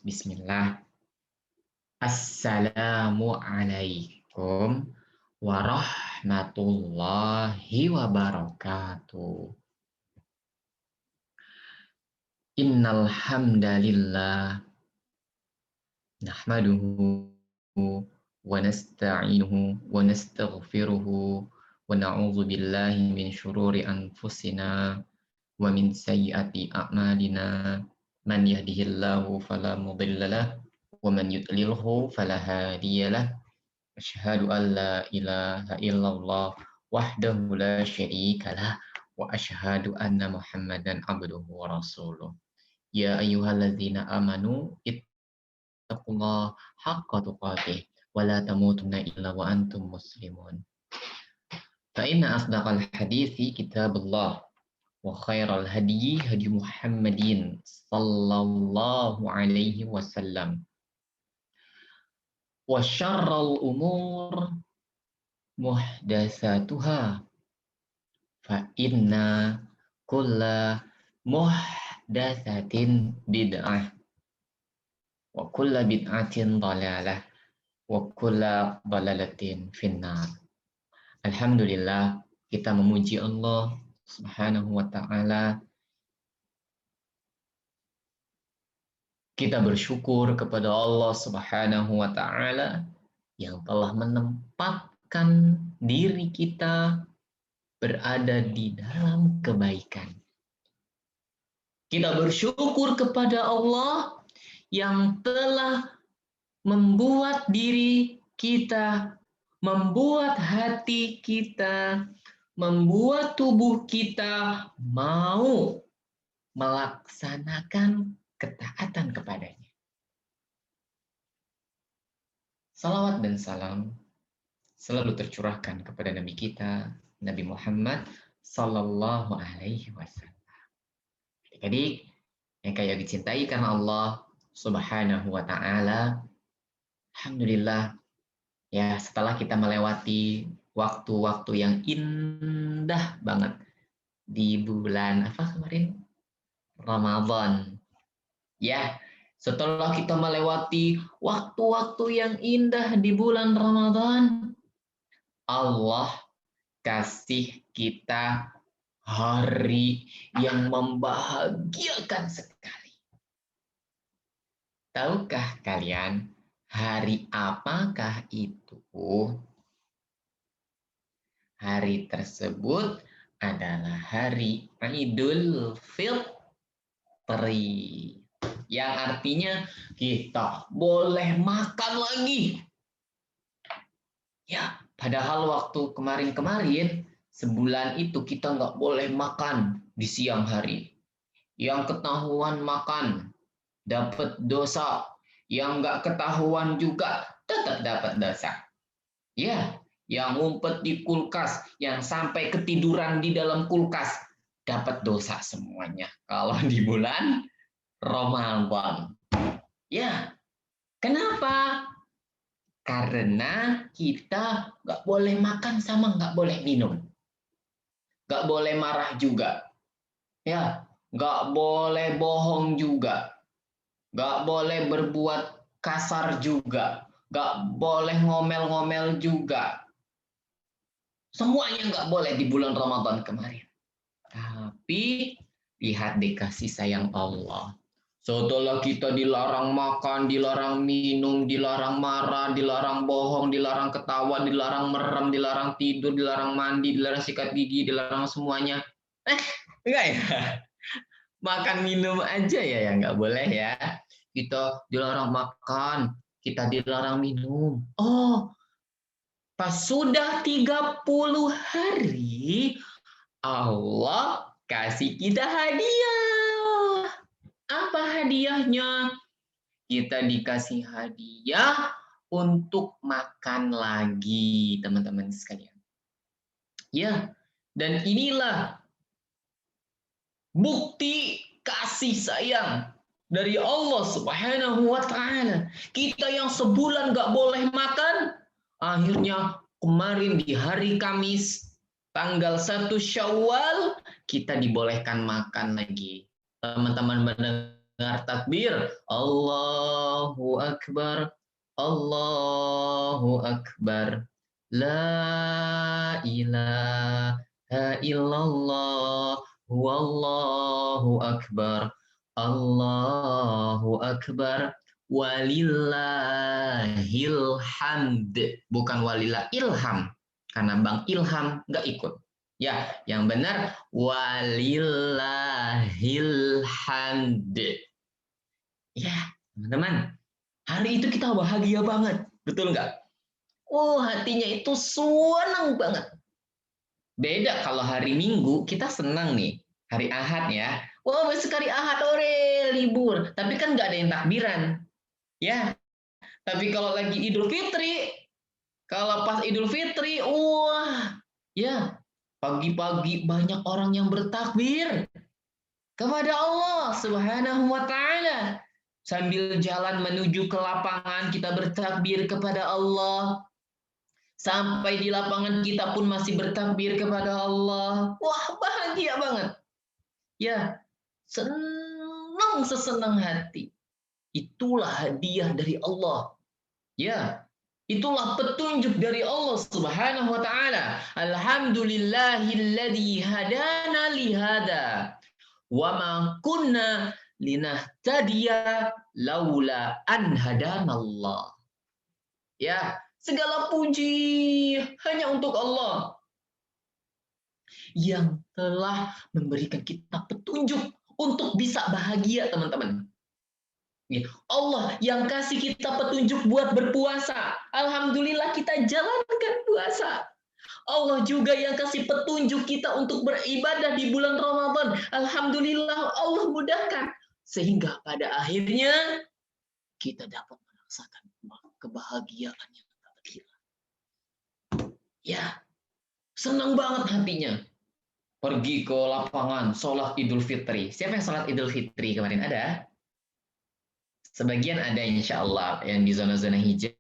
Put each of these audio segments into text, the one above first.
Bismillah. Assalamualaikum warahmatullahi wabarakatuh. Innal hamdalillah nahmaduhu wa nasta'inuhu wa nastaghfiruhu wa na'udzu billahi min syururi anfusina wa min sayyiati a'malina. Man yahdihillahu fala mudilla lahu wa man yudlilhu fala hadiyalah. Asyhadu an la ilaha illallah wahdahu la syarikalah wa asyhadu anna Muhammadan abduhu wa rasuluh. Ya ayyuhalladzina amanu ittaqullaha haqqa tuqatih wa la tamutunna illa wa antum muslimun. Fa inna asdaqal hadithi kitabullah wa khairal hadi hadi Muhammadin sallallahu alaihi wasallam. Wa syarral umur muhdatsatuha fa inna kulla muhdatsatin bid'ah wa kulla bid'atin dhalalah wa kulla dhalalatin finnar. Alhamdulillah, kita memuji Allah Subhanahu wa ta'ala. Kita bersyukur kepada Allah Subhanahu wa ta'ala yang telah menempatkan diri kita berada di dalam kebaikan. Kita bersyukur kepada Allah yang telah membuat diri kita, membuat hati kita, membuat tubuh kita mau melaksanakan ketaatan kepadanya. Salawat dan salam selalu tercurahkan kepada Nabi kita, Nabi Muhammad Sallallahu Alaihi Wasallam. Adik-adik yang kayak dicintai karena Allah Subhanahu Wa Taala, alhamdulillah ya, setelah kita melewati waktu-waktu yang indah banget di bulan apa kemarin? Ramadan. Ya, setelah kita melewati waktu-waktu yang indah di bulan Ramadan, Allah kasih kita hari yang membahagiakan sekali. Tahukah kalian hari apakah itu? Hari tersebut adalah hari Idul Fitri, yang artinya kita boleh makan lagi. Ya, padahal waktu kemarin-kemarin sebulan itu kita nggak boleh makan di siang hari. Yang ketahuan makan dapat dosa, yang nggak ketahuan juga tetap dapat dosa. Ya, yang ngumpet di kulkas, yang sampai ketiduran di dalam kulkas dapat dosa semuanya kalau di bulan Ramadan. Ya, kenapa? Karena kita nggak boleh makan sama nggak boleh minum. Nggak boleh marah juga. Ya, nggak boleh bohong juga. Nggak boleh berbuat kasar juga. Nggak boleh ngomel-ngomel juga. Semuanya nggak boleh di bulan Ramadan kemarin. Tapi lihat deh kasih sayang Allah. Setelah kita dilarang makan, dilarang minum, dilarang marah, dilarang bohong, dilarang ketawa, dilarang merem, dilarang tidur, dilarang mandi, dilarang sikat gigi, dilarang semuanya. Enggak ya? Makan minum aja ya yang nggak boleh ya. Kita dilarang makan, kita dilarang minum. Oh, pas sudah 30 hari, Allah kasih kita hadiah. Apa hadiahnya? Kita dikasih hadiah untuk makan lagi, teman-teman sekalian. Ya, dan inilah bukti kasih sayang dari Allah Subhanahu wa ta'ala. Kita yang sebulan nggak boleh makan, akhirnya kemarin di hari Kamis, tanggal 1 Syawal, kita dibolehkan makan lagi. Teman-teman mendengar takbir, Allahu Akbar, Allahu Akbar, La ilaha illallah, wallahu akbar, Allahu Akbar, walillahil hamd. Bukan walillah ilham, karena Bang Ilham nggak ikut. Ya, yang benar walillahil hamd. Ya, teman-teman, hari itu kita bahagia banget, betul nggak? Oh, hatinya itu senang banget. Beda kalau hari Minggu, kita senang nih. Hari Ahad ya. Wah, besok hari Ahad, ore, libur. Tapi kan nggak ada yang takbiran. Ya, tapi kalau lagi Idul Fitri, kalau pas Idul Fitri, wah, ya, pagi-pagi banyak orang yang bertakbir kepada Allah Subhanahu wa Ta'ala. Sambil jalan menuju ke lapangan, kita bertakbir kepada Allah. Sampai di lapangan kita pun masih bertakbir kepada Allah. Wah, bahagia banget. Ya, senang sesenang hati. Itulah hadiah dari Allah. Ya, itulah petunjuk dari Allah Subhanahu wa Ta'ala. Alhamdulillahilladzi hadana lihada wa ma kunna linahtadiya laula an hadanallah. Ya, segala puji hanya untuk Allah yang telah memberikan kita petunjuk untuk bisa bahagia, teman-teman. Allah yang kasih kita petunjuk buat berpuasa. Alhamdulillah kita jalankan puasa. Allah juga yang kasih petunjuk kita untuk beribadah di bulan Ramadan. Alhamdulillah Allah mudahkan. Sehingga pada akhirnya kita dapat merasakan kebahagiaan yang tak terkira. Ya, senang banget hatinya. Pergi ke lapangan, sholat Idul Fitri. Siapa yang sholat Idul Fitri kemarin? Ada? Sebagian ada insya Allah yang di zona-zona hijau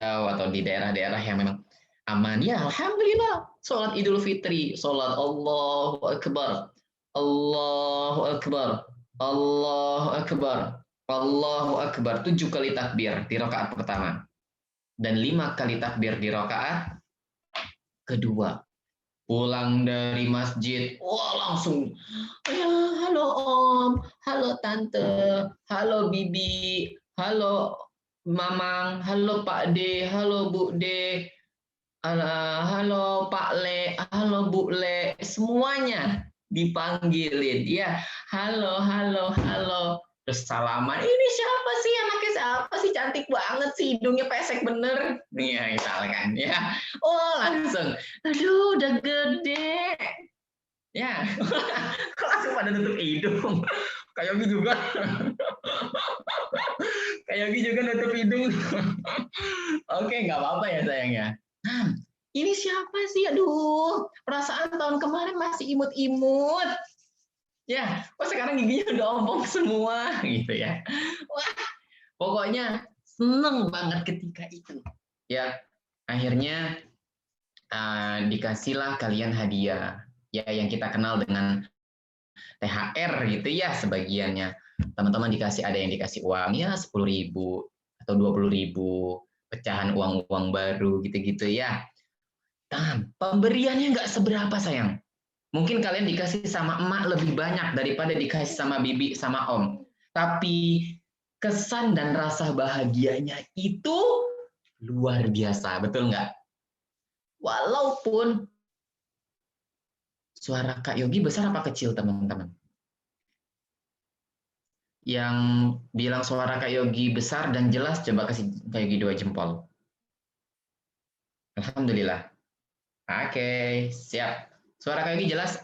atau di daerah-daerah yang memang aman. Ya, Alhamdulillah. Sholat Idul Fitri. Sholat Allahu Akbar. Allahu Akbar. Allahu Akbar. Allahu Akbar. 7 kali takbir di rakaat pertama. Dan 5 kali takbir di rakaat kedua. Pulang dari masjid, wah langsung, halo Om, halo Tante, halo Bibi, halo Mamang, halo Pak D, halo Bu D, halo Pak Le, halo Bu Le, semuanya dipanggilin, ya, halo, halo, halo, terus salaman, ini siapa sih, anaknya siapa sih, cantik banget sih, hidungnya pesek bener, ya misalkan, ya, oh langsung, aduh udah gede, ya, kok langsung pada tutup hidung, kayak Yogi juga, kayak Yogi juga nutup hidung, oke nggak apa-apa ya sayangnya. Ini siapa sih? Aduh, perasaan tahun kemarin masih imut-imut. Ya, kok sekarang giginya udah ompong semua gitu ya. Wah, pokoknya seneng banget ketika itu. Ya, akhirnya dikasihlah kalian hadiah. Ya, yang kita kenal dengan THR gitu ya sebagiannya. Teman-teman dikasih, ada yang dikasih uang ya 10.000 atau 20.000, pecahan uang-uang baru gitu-gitu ya. Pemberiannya nggak seberapa sayang. Mungkin kalian dikasih sama emak lebih banyak daripada dikasih sama bibi, sama om. Tapi kesan dan rasa bahagianya itu luar biasa, betul nggak? Walaupun suara Kak Yogi besar apa kecil, teman-teman? Yang bilang suara Kak Yogi besar dan jelas, coba kasih Kak Yogi 2 jempol. Alhamdulillah. Oke, siap. Suara Kak Yogi jelas?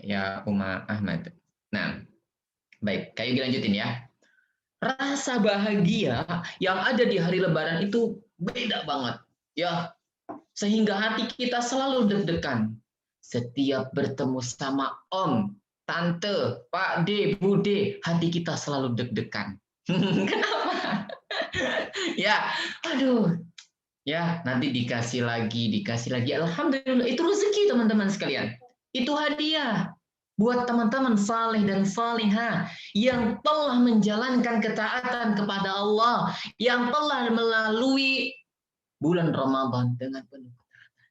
Ya, Uma Ahmad. Nah, baik. Kak Yogi lanjutin ya. Rasa bahagia yang ada di hari Lebaran itu beda banget. Ya, sehingga hati kita selalu deg-degan. Setiap bertemu sama Om, Tante, Pak D, Bu D, hati kita selalu deg-degan. Kenapa? Ya, aduh. Ya, nanti dikasih lagi. Alhamdulillah, itu rezeki teman-teman sekalian. Itu hadiah. Buat teman-teman saleh dan salihah yang telah menjalankan ketaatan kepada Allah, yang telah melalui bulan Ramadan dengan penuh ketaatan.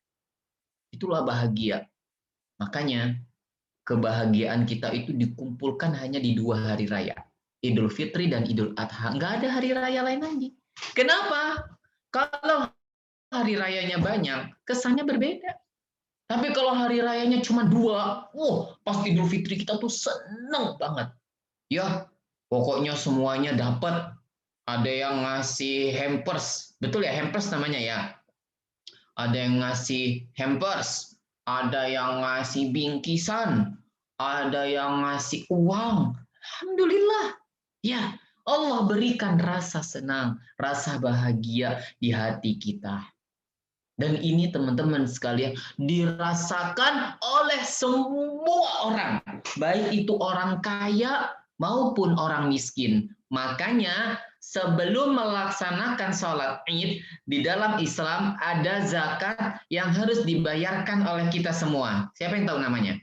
Itulah bahagia. Makanya kebahagiaan kita itu dikumpulkan hanya di 2 hari raya. Idul Fitri dan Idul Adha. Nggak ada hari raya lain lagi. Kenapa? Kalau hari rayanya banyak, kesannya berbeda. Tapi kalau hari rayanya cuma 2, pas Idul Fitri kita tuh seneng banget. Ya, pokoknya semuanya dapat. Ada yang ngasih hampers, betul ya hampers namanya ya. Ada yang ngasih hampers, ada yang ngasih bingkisan, ada yang ngasih uang. Alhamdulillah. Ya, Allah berikan rasa senang, rasa bahagia di hati kita. Dan ini teman-teman sekalian dirasakan oleh semua orang, baik itu orang kaya maupun orang miskin. Makanya sebelum melaksanakan sholat Id di dalam Islam ada zakat yang harus dibayarkan oleh kita semua. Siapa yang tahu namanya?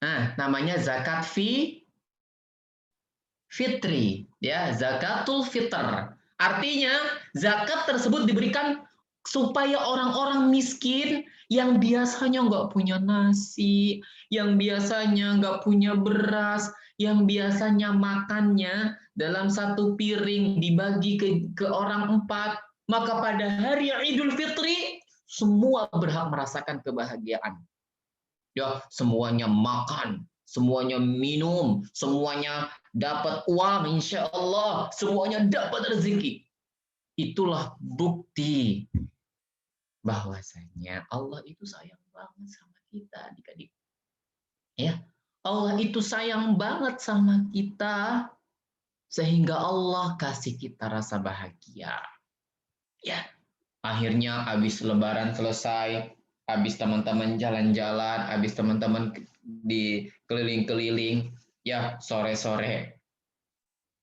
Nah, namanya zakat fitri, ya, zakatul fitr. Artinya, zakat tersebut diberikan supaya orang-orang miskin yang biasanya nggak punya nasi, yang biasanya nggak punya beras, yang biasanya makannya dalam satu piring dibagi ke orang 4, maka pada hari Idul Fitri semua berhak merasakan kebahagiaan. Ya, semuanya makan, semuanya minum, semuanya dapat uang, insya Allah, semuanya dapat rezeki. Itulah bukti bahwasanya Allah itu sayang banget sama kita, adik-adik. Ya, Allah itu sayang banget sama kita, sehingga Allah kasih kita rasa bahagia. Ya, akhirnya habis Lebaran selesai, habis teman-teman jalan-jalan, habis teman-teman di keliling-keliling, ya sore-sore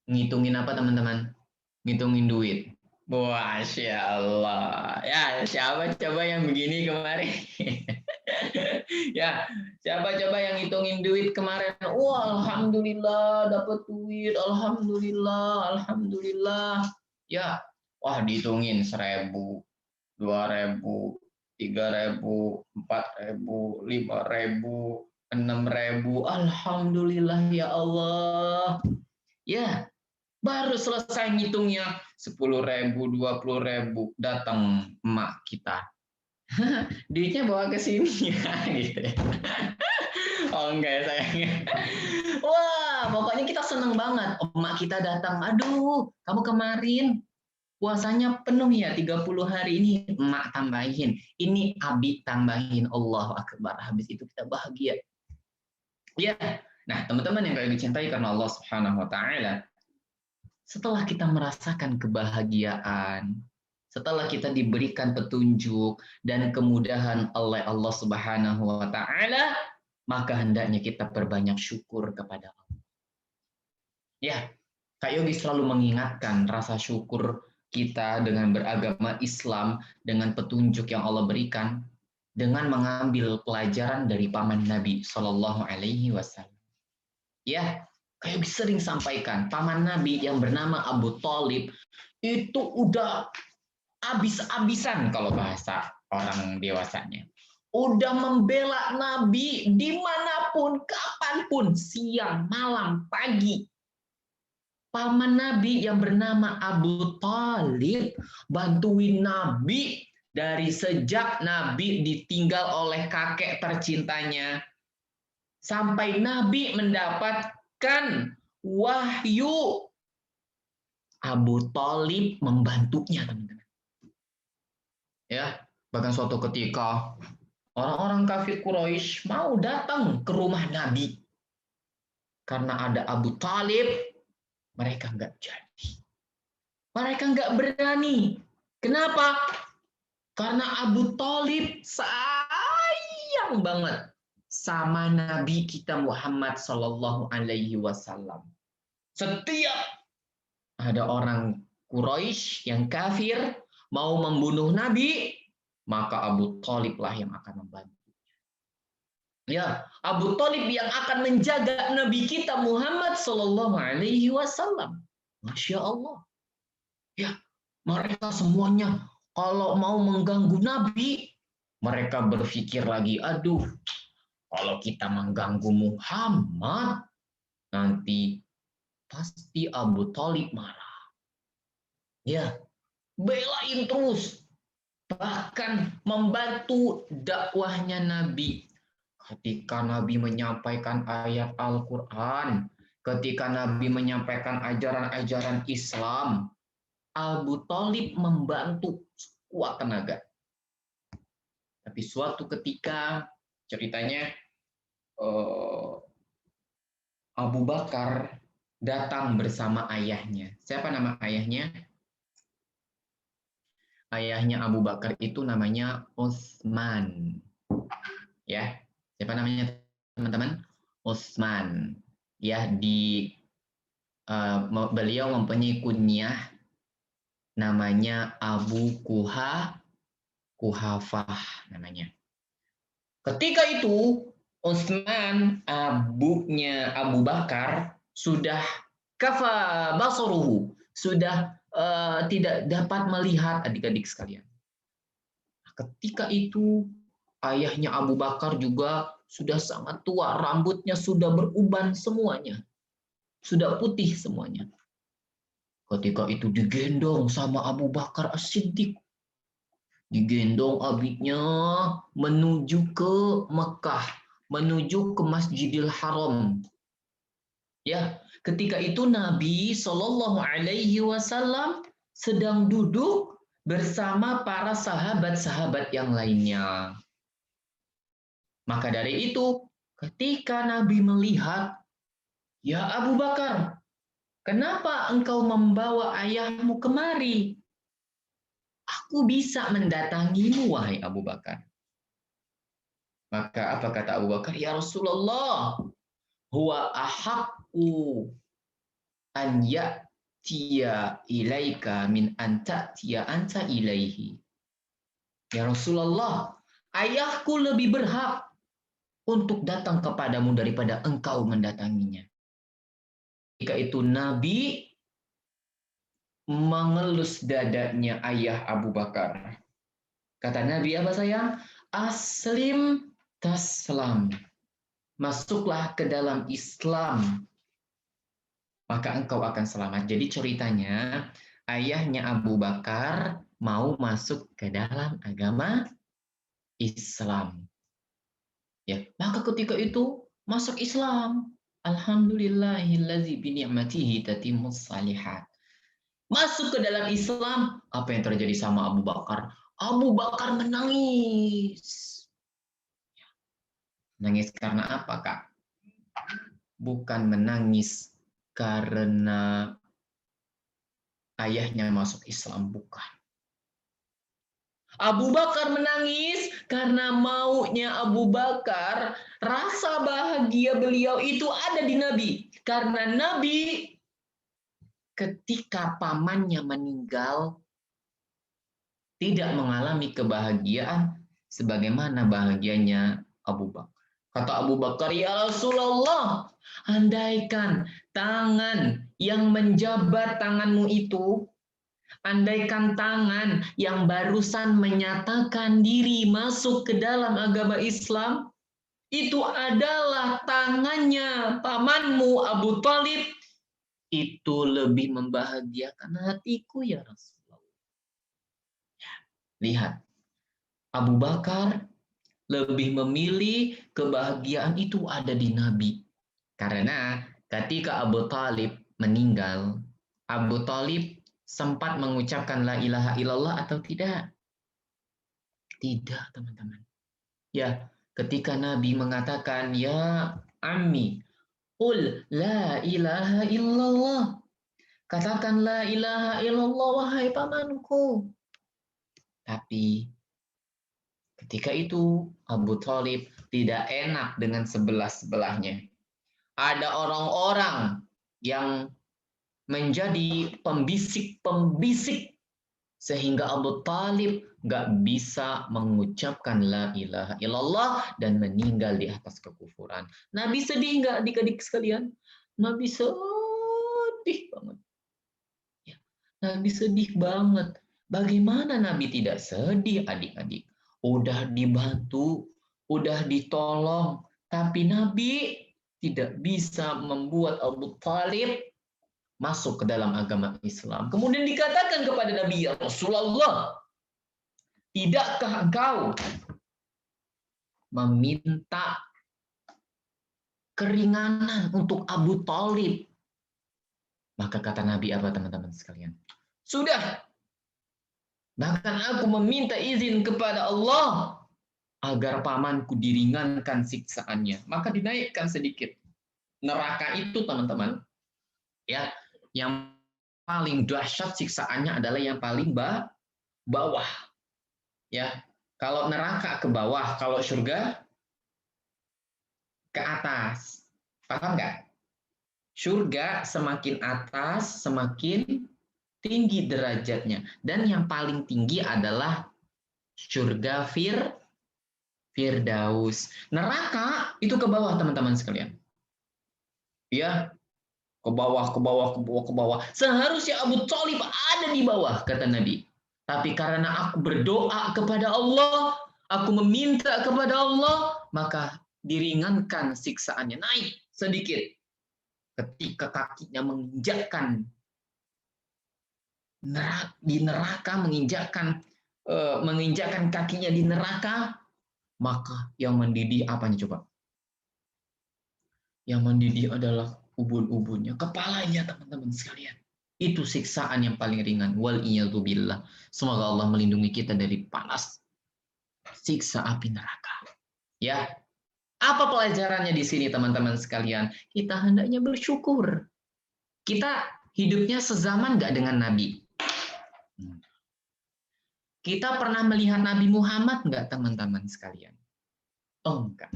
ngitungin apa teman-teman? Ngitungin duit. Wah, Masya Allah. Ya, siapa coba yang begini kemarin? Ya, siapa coba yang ngitungin duit kemarin? Wah, alhamdulillah dapat duit. Alhamdulillah, alhamdulillah. Ya, wah dihitungin 1.000, 2.000, 3.000, 4.000, 5.000, 6.000. Alhamdulillah ya Allah. Ya, baru selesai ngitungnya 10.000, 20.000, datang emak kita. Duitnya bawa ke sini ya, gitu ya. Oh enggak ya sayangnya. Wah, pokoknya kita seneng banget. Emak kita datang, aduh, kamu kemarin puasanya penuh ya 30 hari ini, emak tambahin. Ini abi tambahin, Allahu Akbar. Habis itu kita bahagia. Ya, nah teman-teman yang kalian dicintai karena Allah Subhanahu wa Ta'ala, setelah kita merasakan kebahagiaan, setelah kita diberikan petunjuk dan kemudahan oleh Allah Subhanahu wa Ta'ala, maka hendaknya kita perbanyak syukur kepada Allah. Ya, Kak Yogi selalu mengingatkan rasa syukur kita dengan beragama Islam, dengan petunjuk yang Allah berikan, dengan mengambil pelajaran dari paman Nabi Shallallahu Alaihi Wasallam. Ya, kayak sering sampaikan, paman Nabi yang bernama Abu Thalib itu udah abis-abisan kalau bahasa orang dewasanya. Udah membela Nabi dimanapun, kapanpun, siang, malam, pagi. Paman Nabi yang bernama Abu Thalib bantuin Nabi dari sejak Nabi ditinggal oleh kakek tercintanya sampai Nabi mendapatkan wahyu. Abu Thalib membantunya, teman-teman. Ya, bahkan suatu ketika orang-orang kafir Quraisy mau datang ke rumah Nabi. Karena ada Abu Thalib, mereka nggak jadi. Mereka nggak berani. Kenapa? Karena Abu Thalib sayang banget sama Nabi kita Muhammad Sallallahu Alaihi Wasallam. Setiap ada orang Quraisy yang kafir mau membunuh Nabi, maka Abu Thalib lah yang akan membantu. Ya, Abu Thalib yang akan menjaga Nabi kita Muhammad Sallallahu Alaihi Wasallam. Masya Allah. Ya, mereka semuanya kalau mau mengganggu Nabi, mereka berpikir lagi, aduh, kalau kita mengganggu Muhammad, nanti pasti Abu Thalib marah. Ya, belain terus. Bahkan membantu dakwahnya Nabi. Ketika Nabi menyampaikan ayat Al-Quran, ketika Nabi menyampaikan ajaran-ajaran Islam, Abu Thalib membantu sekuat tenaga. Tapi suatu ketika ceritanya Abu Bakar datang bersama ayahnya. Siapa nama ayahnya? Ayahnya Abu Bakar itu namanya Utsman. Ya, siapa namanya teman-teman? Utsman. Ya, beliau mempunyai kunyah namanya Abu Kuhafah namanya. Ketika itu Utsman, abunya Abu Bakar, sudah kafa basaruhu, sudah tidak dapat melihat adik-adik sekalian. Ketika itu ayahnya Abu Bakar juga sudah sangat tua, rambutnya sudah beruban semuanya, sudah putih semuanya. Ketika itu digendong sama Abu Bakar As-Siddiq, digendong abiknya menuju ke Mekah, menuju ke Masjidil Haram. Ya, ketika itu Nabi Shallallahu Alaihi Wasallam sedang duduk bersama para sahabat-sahabat yang lainnya. Maka dari itu, ketika Nabi melihat, ya Abu Bakar, kenapa engkau membawa ayahmu kemari? Aku bisa mendatangimu, wahai Abu Bakar. Maka apa kata Abu Bakar? Ya Rasulullah, huwa ahaqqu an ya'tiya ilaika min an ta'tiya anta ilaihi. Ya Rasulullah, ayahku lebih berhak untuk datang kepadamu daripada engkau mendatanginya. Ketika itu Nabi mengelus dadanya ayah Abu Bakar. Kata Nabi apa sayang? Aslim taslam. Masuklah ke dalam Islam, maka engkau akan selamat. Jadi ceritanya ayahnya Abu Bakar mau masuk ke dalam agama Islam. Ya, maka ketika itu masuk Islam. Alhamdulillahillazi bi ni'matihi tatimmus shalihat. Masuk ke dalam Islam, apa yang terjadi sama Abu Bakar? Abu Bakar menangis. Menangis karena apa, Kak? Bukan menangis karena ayahnya masuk Islam, bukan. Abu Bakar menangis karena maunya Abu Bakar, rasa bahagia beliau itu ada di Nabi. Karena Nabi ketika pamannya meninggal tidak mengalami kebahagiaan sebagaimana bahagianya Abu Bakar. Kata Abu Bakar, ya Rasulullah, andaikan tangan yang menjabat tanganmu itu, andaikan tangan yang barusan menyatakan diri masuk ke dalam agama Islam, itu adalah tangannya pamanmu Abu Thalib, itu lebih membahagiakan hatiku ya Rasulullah. Lihat, Abu Bakar lebih memilih kebahagiaan itu ada di Nabi. Karena ketika Abu Thalib meninggal, Abu Thalib sempat mengucapkan la ilaha illallah atau tidak? Tidak, teman-teman. Ya, ketika Nabi mengatakan, ya ammi, qul la ilaha illallah. Katakan la ilaha illallah, wahai pamanku. Tapi ketika itu Abu Thalib tidak enak dengan sebelah-sebelahnya. Ada orang-orang yang menjadi pembisik-pembisik Sehingga Abu Talib nggak bisa mengucapkan la ilaha illallah dan meninggal di atas kekufuran. Nabi sedih nggak adik-adik sekalian? Nabi sedih banget. Ya, Nabi sedih banget. Bagaimana Nabi tidak sedih adik-adik? Udah dibantu, udah ditolong, tapi Nabi tidak bisa membuat Abu Talib masuk ke dalam agama Islam. Kemudian dikatakan kepada Nabi, ya Rasulullah, tidakkah engkau meminta keringanan untuk Abu Talib? Maka kata Nabi apa teman-teman sekalian? Sudah, bahkan aku meminta izin kepada Allah agar pamanku diringankan siksaannya. Maka dinaikkan sedikit. Neraka itu teman-teman, ya, yang paling dahsyat siksaannya adalah yang paling bawah. Ya, kalau neraka ke bawah, kalau surga ke atas. Paham nggak? Surga semakin atas, semakin tinggi derajatnya. Dan yang paling tinggi adalah surga Firdaus. Neraka itu ke bawah, teman-teman sekalian. Ya, ke bawah, ke bawah, ke bawah, ke bawah. Seharusnya Abu Thalib ada di bawah, kata Nabi. Tapi karena aku berdoa kepada Allah, aku meminta kepada Allah, maka diringankan siksaannya, naik sedikit. Ketika kakinya menginjakkan di neraka, menginjakkan kakinya di neraka, maka yang mendidih apanya coba? Yang mendidih adalah ubun-ubunnya, kepalanya, teman-teman sekalian. Itu siksaan yang paling ringan. Wal iyadzubillah. Semoga Allah melindungi kita dari panas siksa api neraka. Ya, apa pelajarannya di sini teman-teman sekalian? Kita hendaknya bersyukur. Kita hidupnya sezaman nggak dengan Nabi? Kita pernah melihat Nabi Muhammad nggak teman-teman sekalian? Oh enggak.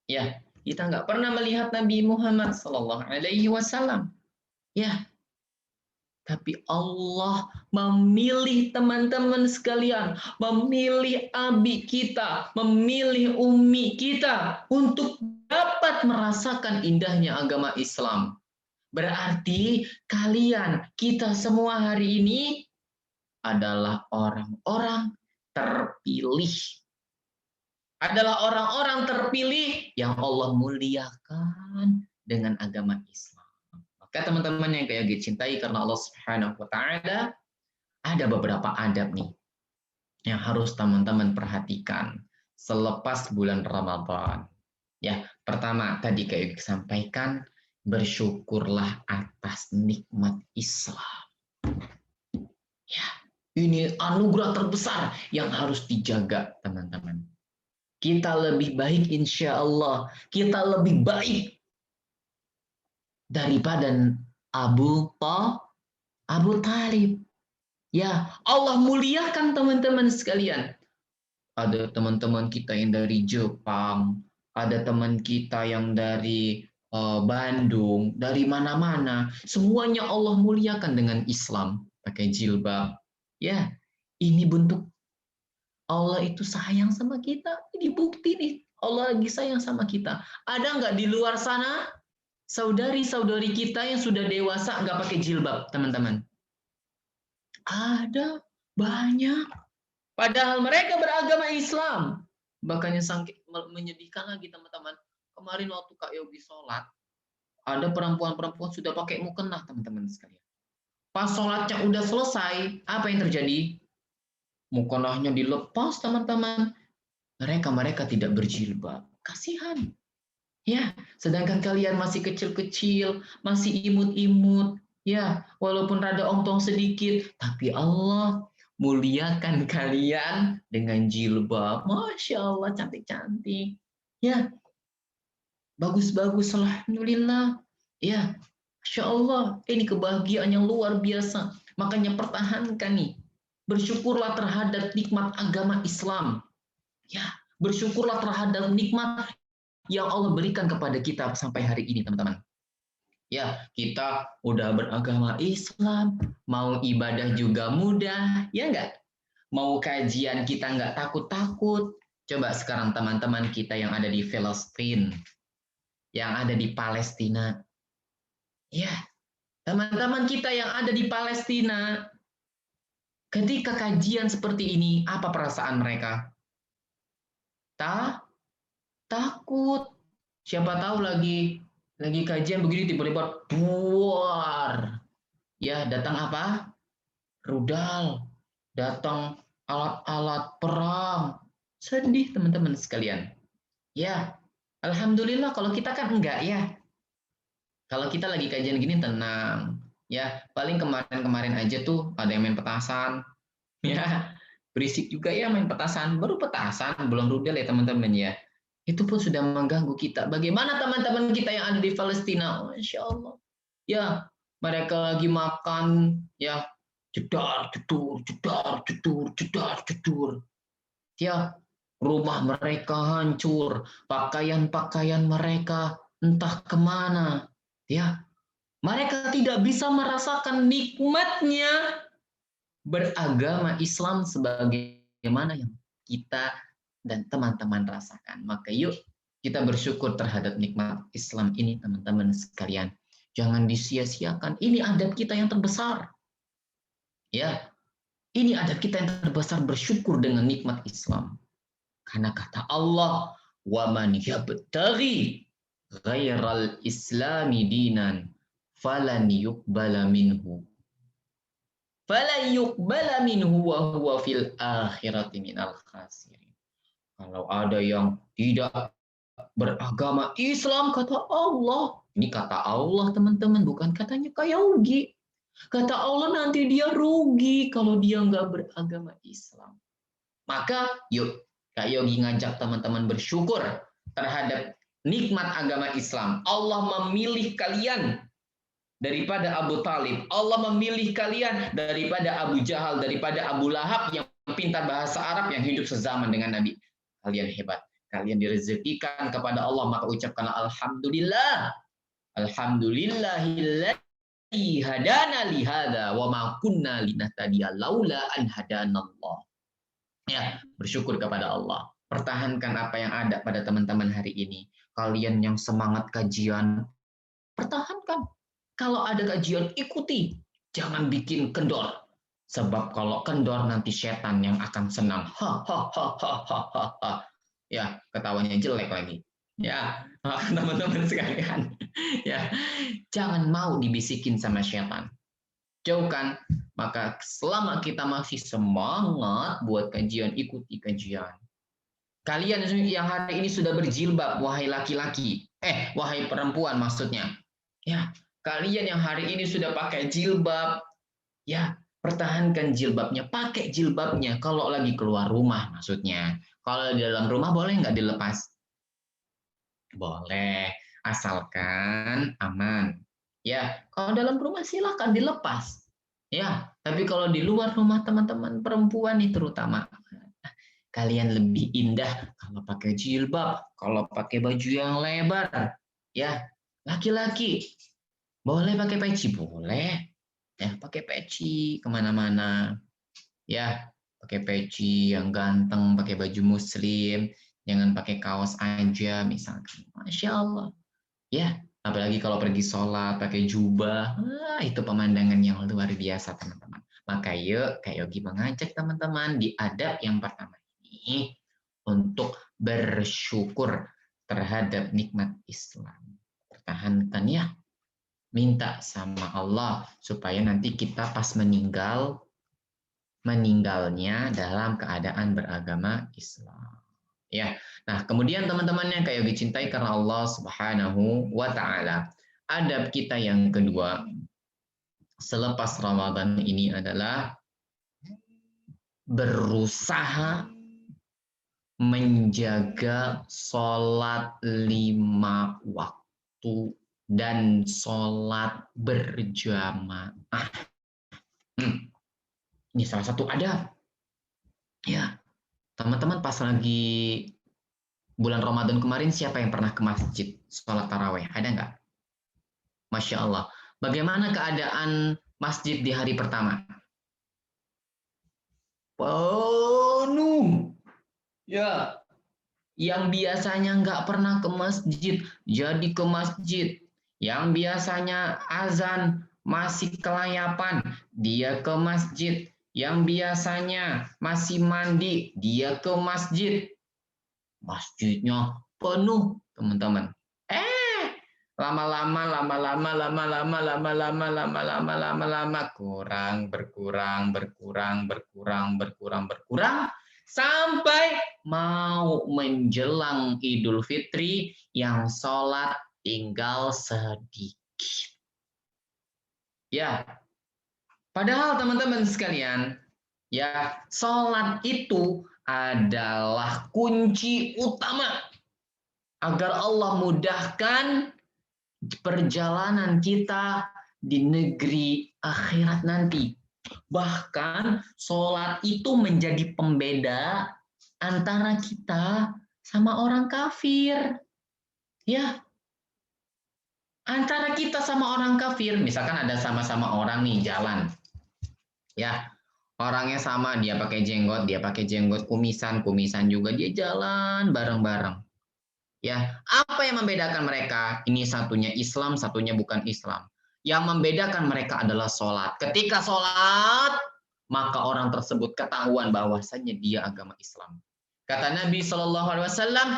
Ya, kita nggak pernah melihat Nabi Muhammad Sallallahu Alaihi Wasallam. Ya, tapi Allah memilih teman-teman sekalian, memilih abi kita, memilih umi kita untuk dapat merasakan indahnya agama Islam. Berarti kalian, kita semua hari ini adalah orang-orang terpilih. Adalah orang-orang terpilih yang Allah muliakan dengan agama Islam. Maka teman-teman yang kayak dicintai karena Allah Subhanahu wa taala, ada beberapa adab nih yang harus teman-teman perhatikan selepas bulan Ramadan. Ya, pertama tadi kayak disampaikan, bersyukurlah atas nikmat Islam. Ya, ini anugerah terbesar yang harus dijaga, teman-teman. Kita lebih baik, insya Allah. Kita lebih baik daripada Abu Talib. Ya, Allah muliakan teman-teman sekalian. Ada teman-teman kita yang dari Jepang, ada teman kita yang dari Bandung, dari mana-mana. Semuanya Allah muliakan dengan Islam, pakai jilbab. Ya, ini bentuk Allah itu sayang sama kita. Ini bukti nih, Allah lagi sayang sama kita. Ada nggak di luar sana saudari-saudari kita yang sudah dewasa nggak pakai jilbab, teman-teman? Ada, banyak. Padahal mereka beragama Islam. Bahkan yang menyedihkan lagi, teman-teman. Kemarin waktu Kak Yogi sholat, ada perempuan-perempuan sudah pakai mukena, teman-teman sekalian. Pas sholatnya udah selesai, apa yang terjadi? Mukenahnya dilepas, teman-teman. Mereka tidak berjilbab. Kasihan. Ya, sedangkan kalian masih kecil-kecil, masih imut-imut, ya, walaupun rada ongtong sedikit, tapi Allah muliakan kalian dengan jilbab. Masya Allah, cantik-cantik. Ya, bagus-bagus, alhamdulillah. Ya, Masya Allah, ini kebahagiaan yang luar biasa. Makanya pertahankan nih. Bersyukurlah terhadap nikmat agama Islam. Ya, bersyukurlah terhadap nikmat yang Allah berikan kepada kita sampai hari ini, teman-teman. Ya, kita udah beragama Islam, mau ibadah juga mudah, ya enggak? Mau kajian kita nggak takut-takut. Coba sekarang teman-teman kita yang ada di Palestina, yang ada di Palestina. Ya, teman-teman kita yang ada di Palestina, ketika kajian seperti ini, apa perasaan mereka? Takut. Siapa tahu lagi kajian begini tiba-tiba buar. Ya, datang apa? Rudal. Datang alat-alat perang. Sedih teman-teman sekalian. Ya, alhamdulillah kalau kita kan enggak ya. Kalau kita lagi kajian gini tenang. Ya, paling kemarin-kemarin aja tuh ada yang main petasan. Ya, berisik juga ya main petasan. Baru petasan, belum rudal ya teman-teman ya. Itu pun sudah mengganggu kita. Bagaimana teman-teman kita yang ada di Palestina? Masya Allah. Ya, mereka lagi makan, ya, jedar, jedur, jedar, jedur, jedar, jedur. Ya, rumah mereka hancur, pakaian-pakaian mereka entah kemana. Ya, mereka tidak bisa merasakan nikmatnya beragama Islam sebagaimana yang kita dan teman-teman rasakan. Maka yuk kita bersyukur terhadap nikmat Islam ini teman-teman sekalian. Jangan disia-siakan. Ini adab kita yang terbesar. Ya, ini adab kita yang terbesar bersyukur dengan nikmat Islam. Karena kata Allah, "Wa man yabtaghi ghairal islami dinan falan yuqbala minhu." Falan yuqbala minhu wa huwa fil akhirati minal khasirin. Kalau ada yang tidak beragama Islam, kata Allah. Ini kata Allah, teman-teman, bukan katanya kayak Yogi. Kata Allah nanti dia rugi kalau dia nggak beragama Islam. Maka yuk, Kak Yogi ngajak teman-teman bersyukur terhadap nikmat agama Islam. Allah memilih kalian daripada Abu Talib. Allah memilih kalian daripada Abu Jahal, daripada Abu Lahab yang pintar bahasa Arab yang hidup sezaman dengan Nabi. Kalian hebat. Kalian direzekikan kepada Allah, maka ucapkanlah Alhamdulillah. Alhamdulillahilladzi hadana lihada wa ma kunna linahtadiya laula an hadanallah. Ya, bersyukur kepada Allah. Pertahankan apa yang ada pada teman-teman hari ini. Kalian yang semangat kajian, pertahankan. Kalau ada kajian, ikuti. Jangan bikin kendor. Sebab kalau kendor nanti setan yang akan senang. Ya, ketawanya jelek lagi. Ya, teman-teman sekalian. Ya, jangan mau dibisikin sama setan. Jauhkan. Maka selama kita masih semangat buat kajian, ikuti kajian. Kalian yang hari ini sudah berjilbab, wahai laki-laki. Wahai perempuan maksudnya. Ya, kalian yang hari ini sudah pakai jilbab, ya, pertahankan jilbabnya, pakai jilbabnya kalau lagi keluar rumah maksudnya. Kalau di dalam rumah boleh nggak dilepas? Boleh, asalkan aman. Ya, kalau dalam rumah silakan dilepas. Ya, tapi kalau di luar rumah teman-teman perempuan nih terutama, kalian lebih indah kalau pakai jilbab, kalau pakai baju yang lebar. Ya, laki-laki boleh pakai peci, boleh. Ya, pakai peci kemana-mana. Ya, pakai peci yang ganteng, pakai baju muslim, jangan pakai kaos aja misalkan. Masya Allah. Ya, apalagi kalau pergi sholat pakai jubah, itu pemandangan yang luar biasa teman-teman. Maka yuk, Kak Yogi mengajak teman-teman di adab yang pertama ini untuk bersyukur terhadap nikmat Islam. Pertahankan ya, minta sama Allah supaya nanti kita pas meninggalnya dalam keadaan beragama Islam. Ya. Nah, kemudian teman-teman yang kayak dicintai karena Allah Subhanahu wa taala. Adab kita yang kedua selepas Ramadan ini adalah berusaha menjaga sholat 5 waktu dan sholat berjamaah. Ini salah satu adab. Ya, teman-teman pas lagi bulan Ramadan kemarin siapa yang pernah ke masjid sholat taraweh? Ada nggak? Masya Allah. Bagaimana keadaan masjid di hari pertama? Penuh. Ya, yang biasanya nggak pernah ke masjid, jadi ke masjid. Yang biasanya azan masih kelayapan, dia ke masjid. Yang biasanya masih mandi, dia ke masjid. Masjidnya penuh, teman-teman. Lama-lama, lama-lama, lama-lama, lama-lama, lama-lama, lama-lama, kurang, berkurang, sampai mau menjelang Idul Fitri yang sholat tinggal sedikit. Ya, padahal teman-teman sekalian, ya sholat itu adalah kunci utama agar Allah mudahkan perjalanan kita di negeri akhirat nanti. Bahkan sholat itu menjadi pembeda antara kita sama orang kafir. Ya, antara kita sama orang kafir. Misalkan ada sama-sama orang nih jalan. Ya, orangnya sama, dia pakai jenggot, kumisan juga, dia jalan bareng-bareng. Ya, apa yang membedakan mereka? Ini satunya Islam, satunya bukan Islam. Yang membedakan mereka adalah sholat. Ketika sholat, maka orang tersebut ketahuan bahwasanya dia agama Islam. Kata Nabi Shallallahu Alaihi Wasallam,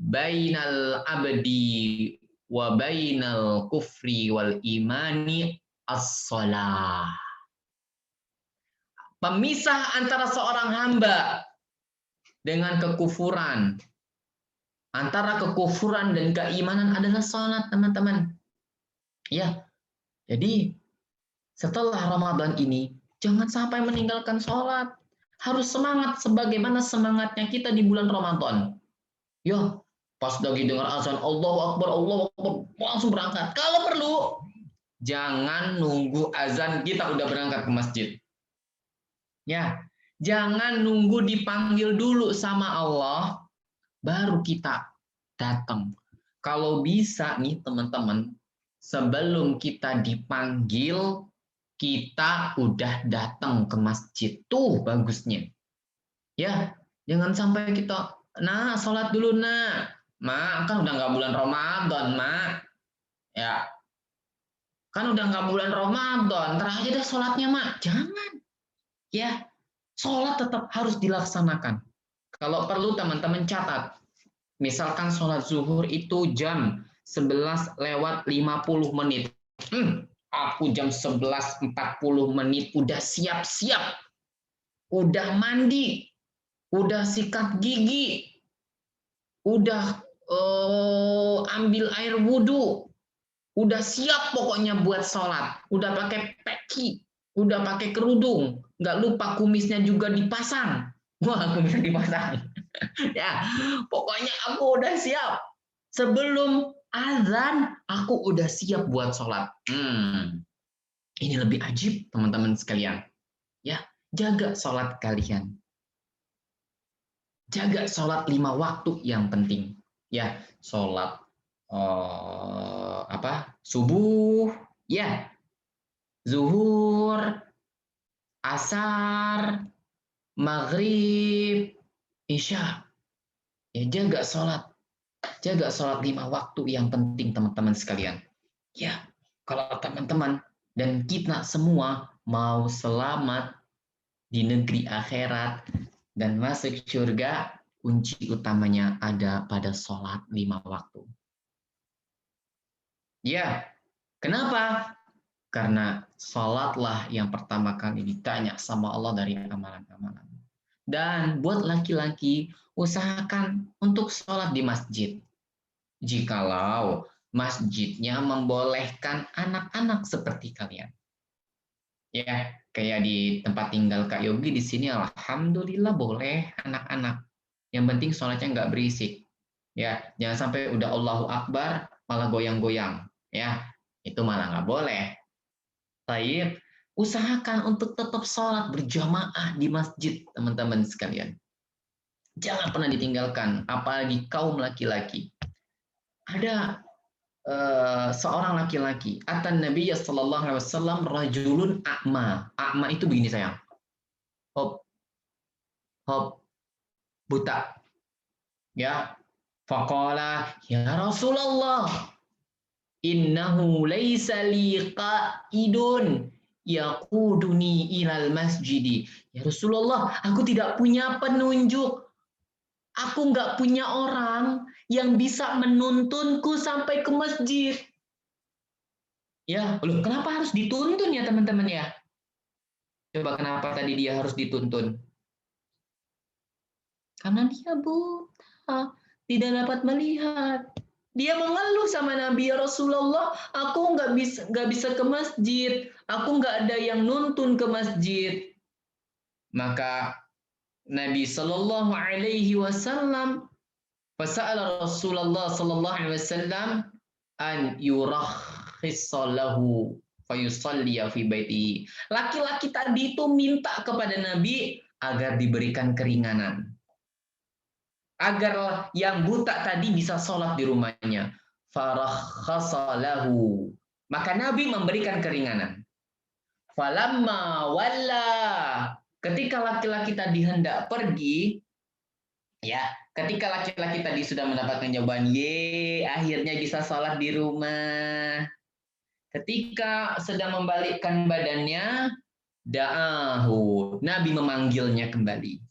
"Bainal abdi wa bainal kufri wal imani as-shalah." Pemisah antara seorang hamba dengan kekufuran, antara kekufuran dan keimanan adalah sholat, teman-teman. Ya, jadi setelah Ramadan ini, jangan sampai meninggalkan sholat. Harus semangat sebagaimana semangatnya kita di bulan Ramadan. Ya, pas lagi dengar azan, Allahu Akbar, langsung berangkat. Kalau perlu, jangan nunggu azan kita udah berangkat ke masjid. Ya, jangan nunggu dipanggil dulu sama Allah, baru kita datang. Kalau bisa nih teman-teman, sebelum kita dipanggil, kita udah datang ke masjid. Tuh bagusnya. Ya, jangan sampai kita, nah sholat dulu nak. Mak, kan udah nggak bulan Ramadan, mak. Ya, kan udah nggak bulan Ramadan, ntar aja deh sholatnya, mak. Jangan. Ya, sholat tetap harus dilaksanakan. Kalau perlu teman-teman catat, misalkan sholat zuhur itu jam 11 lewat 50 menit. Aku jam 11.40 menit udah siap-siap. Udah mandi. Udah sikat gigi. Udah ambil air wudhu. Udah siap pokoknya buat sholat. Udah pakai peci. Udah pakai kerudung. Nggak lupa kumisnya juga dipasang. Wah, kumisnya dipasang. Ya, pokoknya aku udah siap. Sebelum azan, aku udah siap buat sholat. Ini lebih ajib, teman-teman sekalian. Ya, jaga sholat kalian. Jaga sholat 5 waktu yang penting. Ya, sholat subuh, ya, zuhur, asar, maghrib, isya. Ya, jaga sholat 5 waktu yang penting, teman-teman sekalian. Ya, kalau teman-teman dan kita semua mau selamat di negeri akhirat dan masuk surga, kunci utamanya ada pada sholat 5 waktu. Ya, kenapa? Karena sholatlah yang pertama kali ditanya sama Allah dari amalan-amalan. Dan buat laki-laki, usahakan untuk sholat di masjid. Jikalau masjidnya membolehkan anak-anak seperti kalian. Ya, kayak di tempat tinggal Kak Yogi di sini, alhamdulillah boleh anak-anak. Yang penting sholatnya nggak berisik. Ya, jangan sampai udah Allahu Akbar malah goyang-goyang. Ya, itu malah nggak boleh. Baik, usahakan untuk tetap sholat berjamaah di masjid, teman-teman sekalian. Jangan pernah ditinggalkan, apalagi kaum laki-laki. Ada seorang laki-laki. Atan Nabi sallallahu alaihi wasallam rajulun a'ma. A'ma itu begini sayang. Hop, hop, buta. Ya. Faqala ya Rasulullah, innahu laisa li qa'idun yaquduni ilal masjidi. Ya Rasulullah, aku tidak punya penunjuk. Aku nggak punya orang yang bisa menuntunku sampai ke masjid. Ya, loh, kenapa harus dituntun ya teman-teman ya? Coba kenapa tadi dia harus dituntun? Karena dia buta, tidak dapat melihat. Dia mengeluh sama Nabi, ya Rasulullah, aku nggak bisa ke masjid, aku nggak ada yang nuntun ke masjid. Maka Nabi Shallallahu Alaihi Wasallam fasa'ala Rasulullah Shallallahu Alaihi Wasallam an yurakhis-lahu fayusalliya fi baiti. Laki-laki tadi itu minta kepada Nabi agar diberikan keringanan, agar yang buta tadi bisa sholat di rumahnya. Farakhasalahu. Maka Nabi memberikan keringanan. Falamma walla. Ketika laki-laki tadi hendak pergi, ya, ketika laki-laki tadi sudah mendapatkan jawaban, ye, akhirnya bisa sholat di rumah. Ketika sedang membalikkan badannya, da'ahu. Nabi memanggilnya kembali.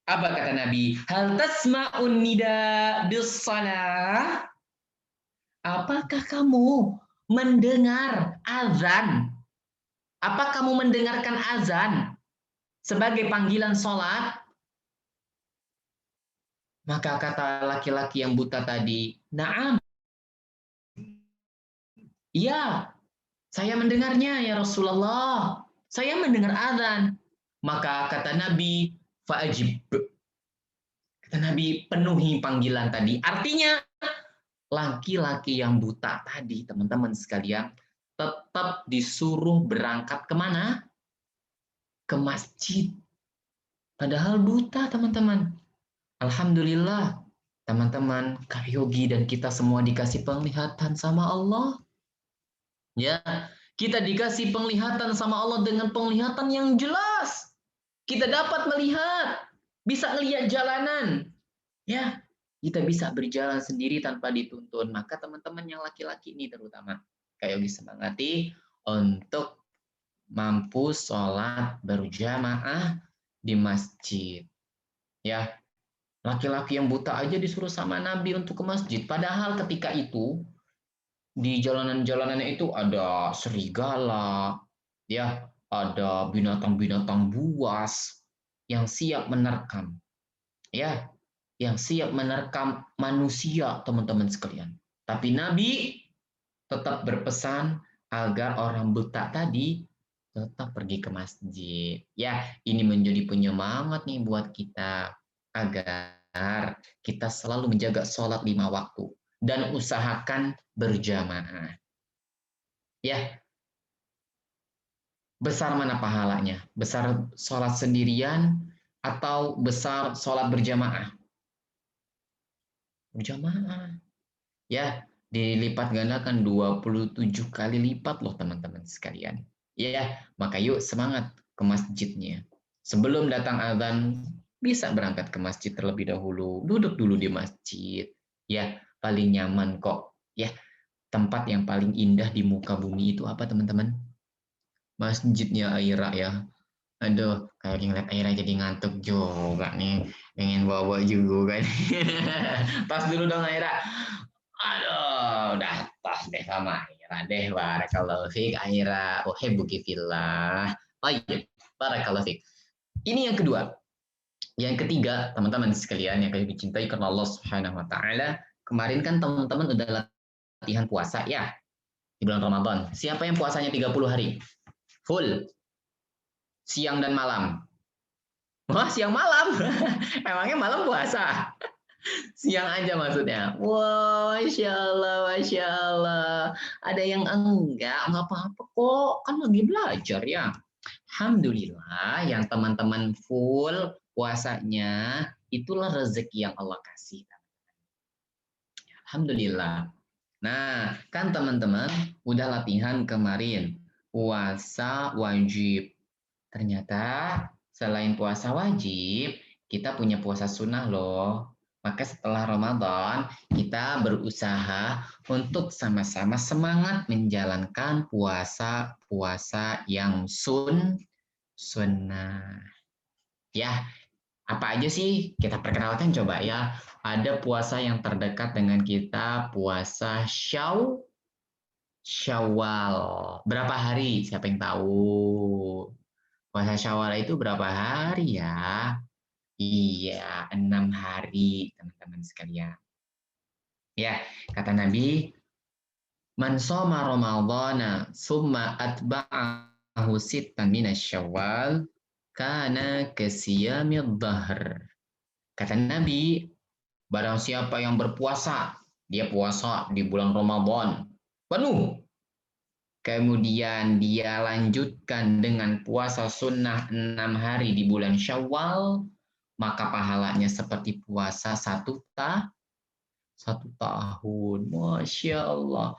Apa kata Nabi? Hal tasma'un nida bis-shalah? Apakah kamu mendengar azan? Apa kamu mendengarkan azan sebagai panggilan sholat? Maka kata laki-laki yang buta tadi, na'am. Iya, saya mendengarnya ya Rasulullah. Saya mendengar azan. Maka kata Nabi, fa'ajib. Kata Nabi, penuhi panggilan tadi. Artinya, laki-laki yang buta tadi, teman-teman sekalian, tetap disuruh berangkat kemana? Ke masjid. Padahal buta, teman-teman. Alhamdulillah, teman-teman, Kak Yogi dan kita semua dikasih penglihatan sama Allah. Ya, kita dikasih penglihatan sama Allah dengan penglihatan yang jelas. Kita dapat melihat, bisa melihat jalanan. Ya, kita bisa berjalan sendiri tanpa dituntun. Maka teman-teman yang laki-laki ini terutama, Kak Yogi semangati untuk mampu sholat berjamaah di masjid. Ya, laki-laki yang buta aja disuruh sama Nabi untuk ke masjid. Padahal ketika itu di jalanan-jalanannya itu ada serigala, ya, ada binatang-binatang buas yang siap menerkam, ya, yang siap menerkam manusia, teman-teman sekalian. Tapi Nabi tetap berpesan agar orang buta tadi tetap pergi ke masjid. Ya, ini menjadi penyemangat nih buat kita agar kita selalu menjaga sholat 5 waktu dan usahakan berjamaah. Ya, besar mana pahalanya? Besar sholat sendirian atau besar sholat berjamaah? Berjamaah. Ya, dilipat gandakan 27 kali lipat loh teman-teman sekalian. Ya, maka yuk semangat ke masjidnya. Sebelum datang azan, bisa berangkat ke masjid terlebih dahulu. Duduk dulu di masjid. Ya, paling nyaman kok. Ya, tempat yang paling indah di muka bumi itu apa teman-teman? Masjidnya Aira ya. Aduh, kayak ngeliat Aira jadi ngantuk juga nih. Pengen bawa juga kan. Tas dulu dong Aira. Aduh, udah tas deh sama Aira deh. Barakallahu fiik Aira. Uhibbuki fillah. Baik, barakallahu fiik. Ini yang kedua. Yang ketiga, teman-teman sekalian yang kalian dicintai karena Allah Subhanahu wa taala. Kemarin kan teman-teman udah latihan puasa ya di bulan Ramadan. Siapa yang puasanya 30 hari? Full. Siang dan malam. Wah, siang malam. Emangnya malam puasa? Siang aja maksudnya. Wah, Masya Allah, Masya Allah. Ada yang enggak apa-apa kok. Kan lagi belajar ya. Alhamdulillah yang teman-teman full puasanya, itulah rezeki yang Allah kasih. Alhamdulillah. Nah, kan teman-teman udah latihan kemarin. Puasa wajib. Ternyata selain puasa wajib, kita punya puasa sunnah loh. Maka setelah Ramadan, kita berusaha untuk sama-sama semangat menjalankan puasa-puasa yang sunnah. Ya, apa aja sih? Kita perkenalkan coba ya. Ada puasa yang terdekat dengan kita, puasa Syawal. Berapa hari? Siapa yang tahu? Puasa Syawal itu berapa hari ya? Iya, 6 hari, teman-teman sekalian. Ya, kata Nabi, man soma Ramadana summa atba'ahu sittan minasyawal kana kesiyamid dahr. Kata Nabi, barang siapa yang berpuasa, dia puasa di bulan Ramadan penuh. Kemudian dia lanjutkan dengan puasa sunnah 6 hari di bulan Syawal, maka pahalanya seperti puasa satu tahun. Masya Allah.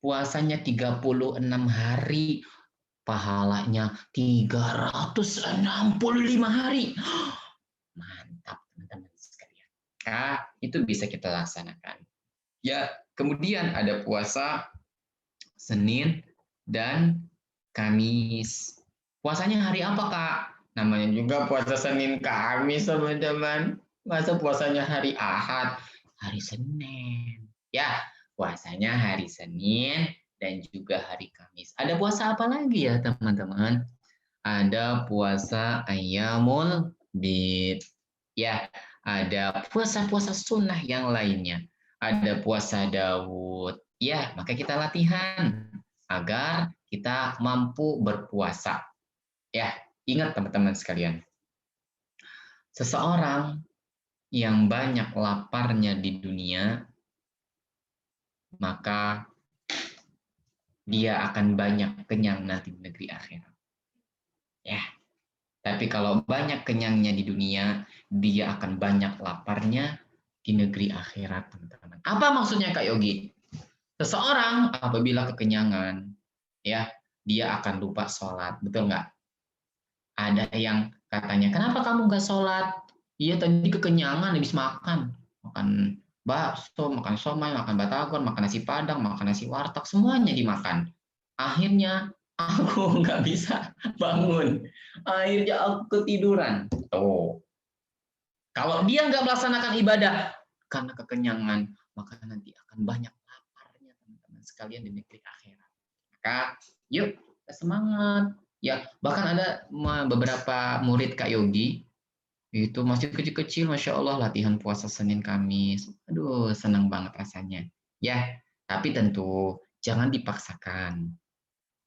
Puasanya 36 hari, pahalanya 365 hari. Mantap, teman-teman sekalian. Itu bisa kita laksanakan. Ya, kemudian ada puasa Senin dan Kamis. Puasanya hari apa, Kak? Namanya juga puasa Senin Kamis, teman-teman. Masa puasanya hari Ahad? Hari Senin. Ya, puasanya hari Senin dan juga hari Kamis. Ada puasa apa lagi ya, teman-teman? Ada puasa Ayyamul Bid. Ya, ada puasa-puasa sunnah yang lainnya. Ada puasa Daud. Ya, maka kita latihan agar kita mampu berpuasa. Ya, ingat teman-teman sekalian. Seseorang yang banyak laparnya di dunia, maka dia akan banyak kenyang nanti di negeri akhirat. Ya, tapi kalau banyak kenyangnya di dunia, dia akan banyak laparnya di negeri akhirat, teman-teman. Apa maksudnya, Kak Yogi? Seseorang apabila kekenyangan, ya, dia akan lupa sholat, betul nggak? Ada yang katanya, kenapa kamu nggak sholat? Iya tadi kekenyangan habis makan. Makan bakso, makan somai, makan batagor, makan nasi padang, makan nasi warteg, semuanya dimakan. Akhirnya aku nggak bisa bangun. Akhirnya aku ketiduran. Tuh. Kalau dia nggak melaksanakan ibadah karena kekenyangan, maka nanti akan banyak laparnya teman-teman sekalian di negeri akhirat. Maka yuk semangat. Ya, bahkan ada beberapa murid Kak Yogi itu masih kecil-kecil, Masya Allah, latihan puasa Senin Kamis. Aduh, senang banget rasanya. Ya, tapi tentu jangan dipaksakan.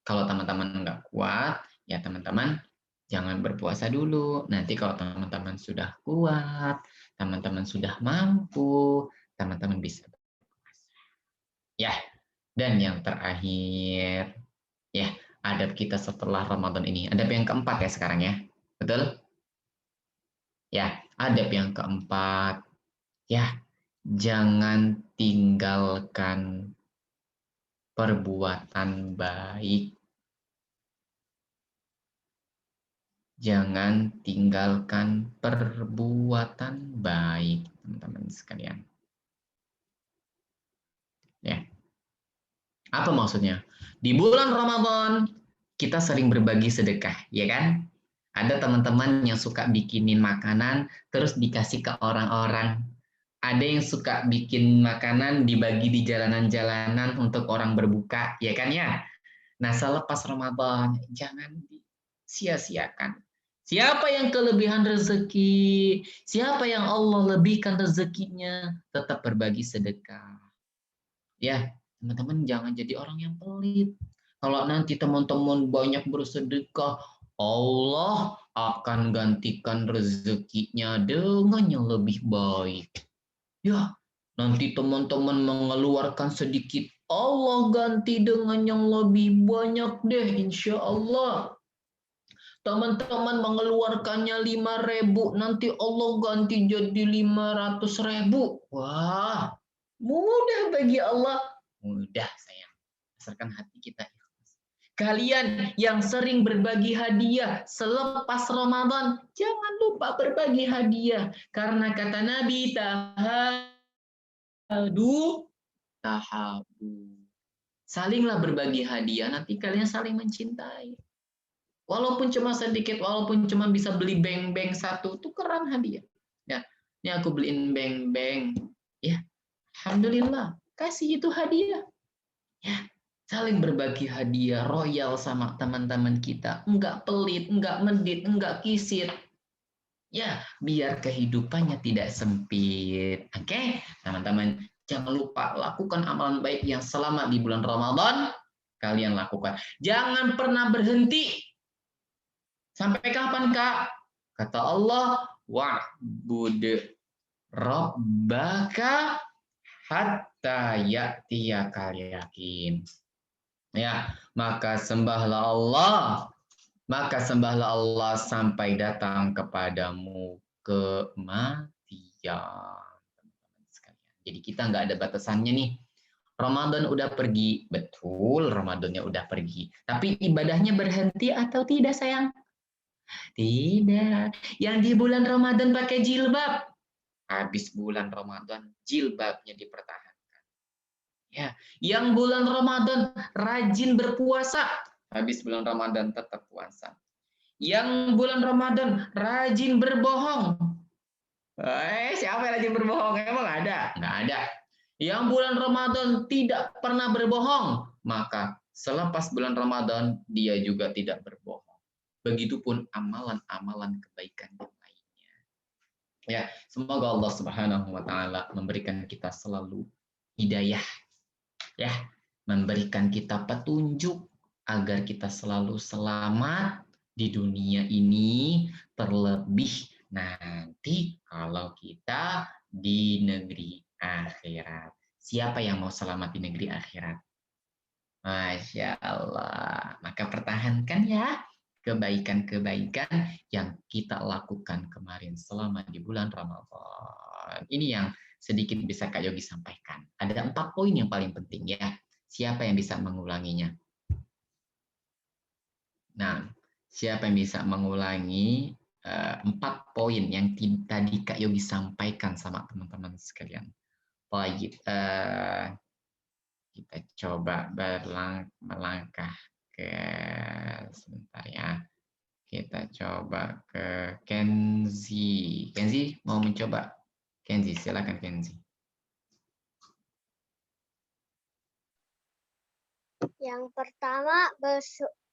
Kalau teman-teman nggak kuat, ya teman-teman jangan berpuasa dulu. Nanti kalau teman-teman sudah kuat, teman-teman sudah mampu, teman-teman bisa berpuasa. Ya, dan yang terakhir, ya, adab kita setelah Ramadan ini. Adab yang keempat ya sekarang ya. Betul? Ya, adab yang keempat. Ya, jangan tinggalkan perbuatan baik. Jangan tinggalkan perbuatan baik, teman-teman sekalian. Ya. Apa maksudnya? Di bulan Ramadan kita sering berbagi sedekah, ya kan? Ada teman-teman yang suka bikinin makanan terus dikasih ke orang-orang. Ada yang suka bikin makanan dibagi di jalanan-jalanan untuk orang berbuka, ya kan ya? Nah, selepas Ramadan jangan disia-siakan. Siapa yang kelebihan rezeki, siapa yang Allah lebihkan rezekinya, tetap berbagi sedekah. Ya, teman-teman jangan jadi orang yang pelit. Kalau nanti teman-teman banyak bersedekah, Allah akan gantikan rezekinya dengan yang lebih baik. Ya, nanti teman-teman mengeluarkan sedikit, Allah ganti dengan yang lebih banyak deh, insya Allah. Teman-teman mengeluarkannya 5.000, nanti Allah ganti jadi 500.000. Wah, mudah bagi Allah. Mudah sayang. Asalkan hati kita ikhlas. Kalian yang sering berbagi hadiah selepas Ramadan, jangan lupa berbagi hadiah. Karena kata Nabi, tahadu, tahabu. Salinglah berbagi hadiah, nanti kalian saling mencintai. Walaupun cuma sedikit, walaupun cuma bisa beli beng-beng satu, tukeran hadiah. Ya, ini aku beliin beng-beng. Ya, alhamdulillah, kasih itu hadiah. Ya, saling berbagi hadiah royal sama teman-teman kita. Enggak pelit, enggak medit, enggak kisit. Ya, biar kehidupannya tidak sempit. Oke, teman-teman, jangan lupa lakukan amalan baik yang selama di bulan Ramadan kalian lakukan. Jangan pernah berhenti. Sampai kapan, Kak? Kata Allah, wa'bud rabbaka hatta ya'tiyakal yakin. Ya, maka sembahlah Allah sampai datang kepadamu kematian. Teman-teman sekalian. Jadi kita nggak ada batasannya nih. Ramadan udah pergi, betul Ramadannya udah pergi. Tapi ibadahnya berhenti atau tidak sayang? Tidak. Yang di bulan Ramadan pakai jilbab, habis bulan Ramadan jilbabnya dipertahankan. Ya, yang bulan Ramadan rajin berpuasa, habis bulan Ramadan tetap puasa. Yang bulan Ramadan rajin berbohong. Siapa yang rajin berbohong? Emang ada? Nggak ada. Yang bulan Ramadan tidak pernah berbohong, maka selepas bulan Ramadan dia juga tidak berbohong. Begitupun amalan-amalan kebaikan yang lainnya. Ya, semoga Allah Subhanahu wa taala memberikan kita selalu hidayah, ya, memberikan kita petunjuk agar kita selalu selamat di dunia ini, terlebih nanti kalau kita di negeri akhirat. Siapa yang mau selamat di negeri akhirat? Masya Allah. Maka pertahankan ya kebaikan-kebaikan yang kita lakukan kemarin selama di bulan Ramadan. Ini yang sedikit bisa Kak Yogi sampaikan. Ada 4 poin yang paling penting ya. Siapa yang bisa mengulanginya? Nah, siapa yang bisa mengulangi 4 poin yang tadi Kak Yogi sampaikan sama teman-teman sekalian? Baik, kita coba melangkah ke sebentar ya. Kita coba ke Kenzi. Kenzi mau mencoba? Kenzi, silakan Kenzi. Yang pertama,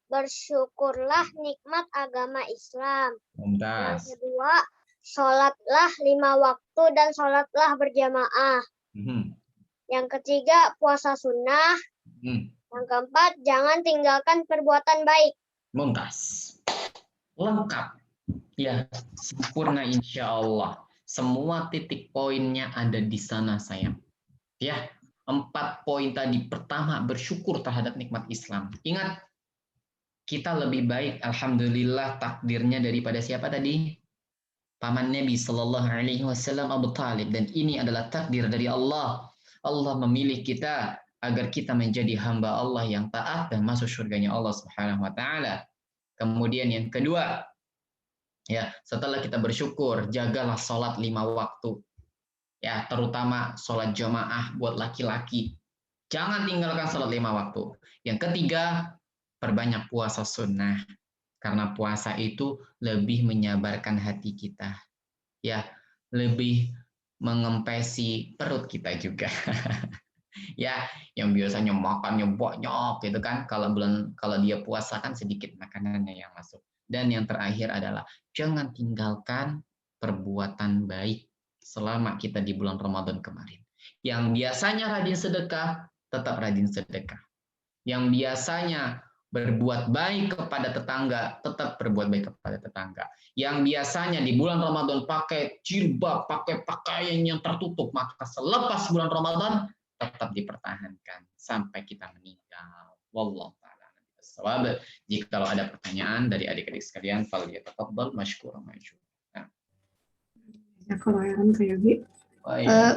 bersyukurlah nikmat agama Islam. Yang kedua, sholatlah 5 waktu dan sholatlah berjamaah. Yang ketiga, puasa sunnah. Yang keempat, jangan tinggalkan perbuatan baik. Mumtaz. Lengkap. Ya, sempurna insya Allah. Semua titik poinnya ada di sana sayang. Ya, 4 poin tadi. Pertama, bersyukur terhadap nikmat Islam. Ingat, kita lebih baik, alhamdulillah, takdirnya daripada siapa tadi? Paman Nabi Shallallahu Alaihi Wasallam Abu Talib. Dan ini adalah takdir dari Allah. Allah memilih kita agar kita menjadi hamba Allah yang taat dan masuk surganya Allah Subhanahu Wa Taala. Kemudian yang kedua, ya setelah kita bersyukur, jagalah sholat 5 waktu. Ya, terutama sholat jamaah buat laki-laki. Jangan tinggalkan sholat 5 waktu. Yang ketiga, perbanyak puasa sunnah. Karena puasa itu lebih menyabarkan hati kita. Ya, lebih mengempesi perut kita juga. Ya, yang biasanya makannya banyak gitu kan. Kalau dia puasa kan sedikit makanannya yang masuk. Dan yang terakhir adalah jangan tinggalkan perbuatan baik selama kita di bulan Ramadan kemarin. Yang biasanya rajin sedekah, tetap rajin sedekah. Yang biasanya berbuat baik kepada tetangga, tetap berbuat baik kepada tetangga. Yang biasanya di bulan Ramadan pakai jilbab, pakai pakaian yang tertutup, maka selepas bulan Ramadan tetap dipertahankan sampai kita meninggal. Wallahu ta'ala. Jika kalau ada pertanyaan dari adik-adik sekalian, falyatafaddal mashkuran ma'jur. Ya, kalau Kak Yogi.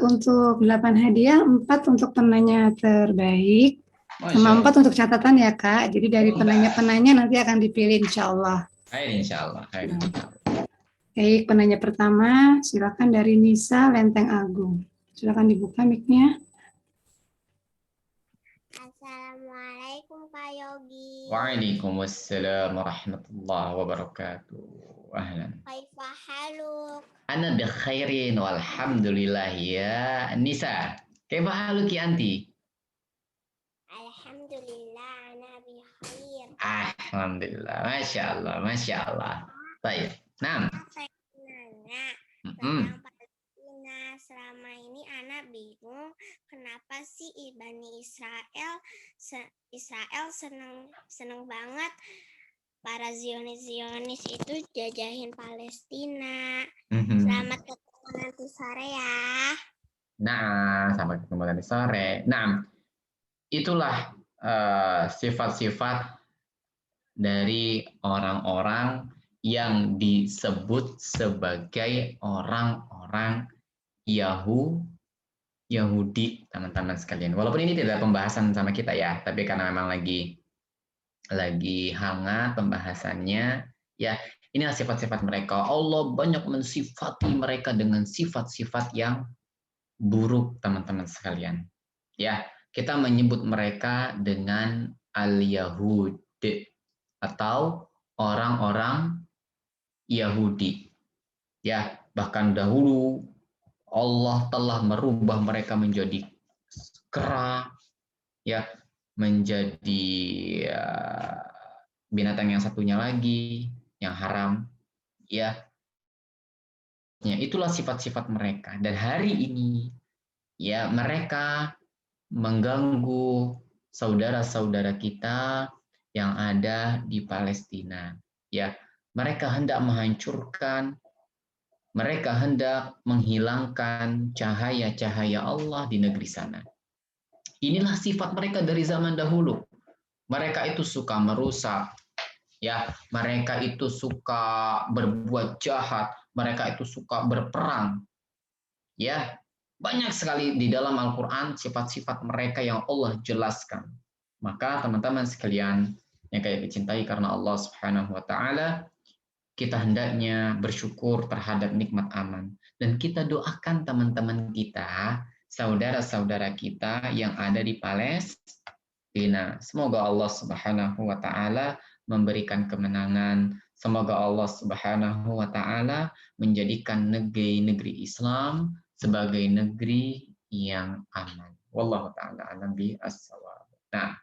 Untuk 8 hadiah, 4 untuk penanya terbaik, sama 4 untuk catatan ya Kak. Jadi dari penanya-penanya nanti akan dipilih insya Allah. Insya Allah. Baik, penanya pertama, silakan dari Nisa Lenteng Agung. Silakan dibuka mic-nya. Assalamualaikum Kak Yogi. Waalaikumsalam warahmatullahi wabarakatuh. Ahlan. Kaifa haluk? Ana bi khairin walhamdulillah ya Nisa. Kaifa haluki anti? Alhamdulillah ana bi khair. Alhamdulillah. Masya Allah, Masya Allah. Baik. Nah. Nanya tentang Palestina. Selama ini anak bingung kenapa sih Bani Israel seneng banget para Zionis itu jajahin Palestina. Selamat ketemu nanti sore ya. Nah, sampai ketemu nanti sore. Nah, itulah sifat-sifat dari orang-orang yang disebut sebagai orang-orang Yahudi, teman-teman sekalian. Walaupun ini tidak pembahasan sama kita ya, tapi karena memang lagi hangat pembahasannya, ya inilah sifat-sifat mereka. Allah banyak mensifati mereka dengan sifat-sifat yang buruk, teman-teman sekalian. Ya, kita menyebut mereka dengan al-Yahud atau orang-orang Yahudi. Ya, bahkan dahulu Allah telah merubah mereka menjadi kera, ya, menjadi binatang yang satunya lagi yang haram, ya. Itulah sifat-sifat mereka. Dan hari ini, ya, mereka mengganggu saudara-saudara kita yang ada di Palestina. Ya, mereka hendak menghancurkan, mereka hendak menghilangkan cahaya-cahaya Allah di negeri sana. Inilah sifat mereka dari zaman dahulu. Mereka itu suka merusak, ya, mereka itu suka berbuat jahat, mereka itu suka berperang. Ya, banyak sekali di dalam Al-Qur'an sifat-sifat mereka yang Allah jelaskan. Maka teman-teman sekalian yang kayak dicintai karena Allah Subhanahu wa taala, kita hendaknya bersyukur terhadap nikmat aman dan kita doakan teman-teman kita, saudara-saudara kita yang ada di Palestina. Semoga Allah Subhanahu wa taala memberikan kemenangan. Semoga Allah Subhanahu wa taala menjadikan negeri Islam sebagai negeri yang aman. Wallahu taala a'lam bis-shawab. Nah.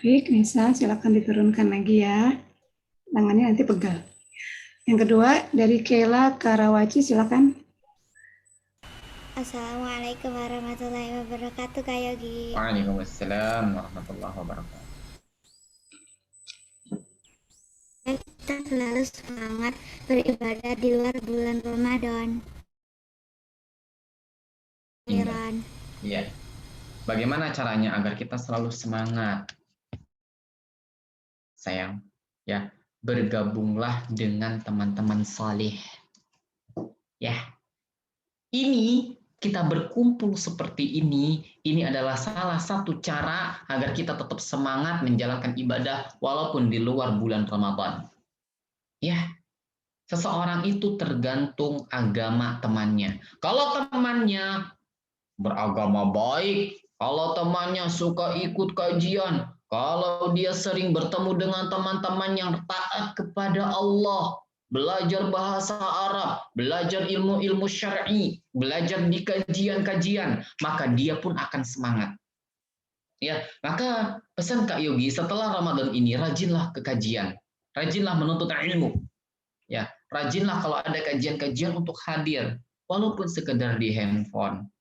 Baik, Nisa, silakan diturunkan lagi ya. Tangannya nanti pegal. Yang kedua dari Kela Karawaci, silakan. Assalamualaikum warahmatullahi wabarakatuh Kak Yogi. Waalaikumsalam warahmatullahi wabarakatuh. Kita selalu semangat beribadah di luar bulan Ramadan. Iya. Bagaimana caranya agar kita selalu semangat? Sayang, ya, bergabunglah dengan teman-teman saleh. Ya. Ini kita berkumpul seperti ini adalah salah satu cara agar kita tetap semangat menjalankan ibadah walaupun di luar bulan Ramadan. Ya. Seseorang itu tergantung agama temannya. Kalau temannya beragama baik, kalau temannya suka ikut kajian, kalau dia sering bertemu dengan teman-teman yang taat kepada Allah, belajar bahasa Arab, belajar ilmu-ilmu syar'i, belajar di kajian-kajian, maka dia pun akan semangat. Ya, maka pesan Kak Yogi, setelah Ramadan ini rajinlah ke kajian, rajinlah menuntut ilmu. Ya, rajinlah kalau ada kajian-kajian untuk hadir, walaupun sekedar di handphone.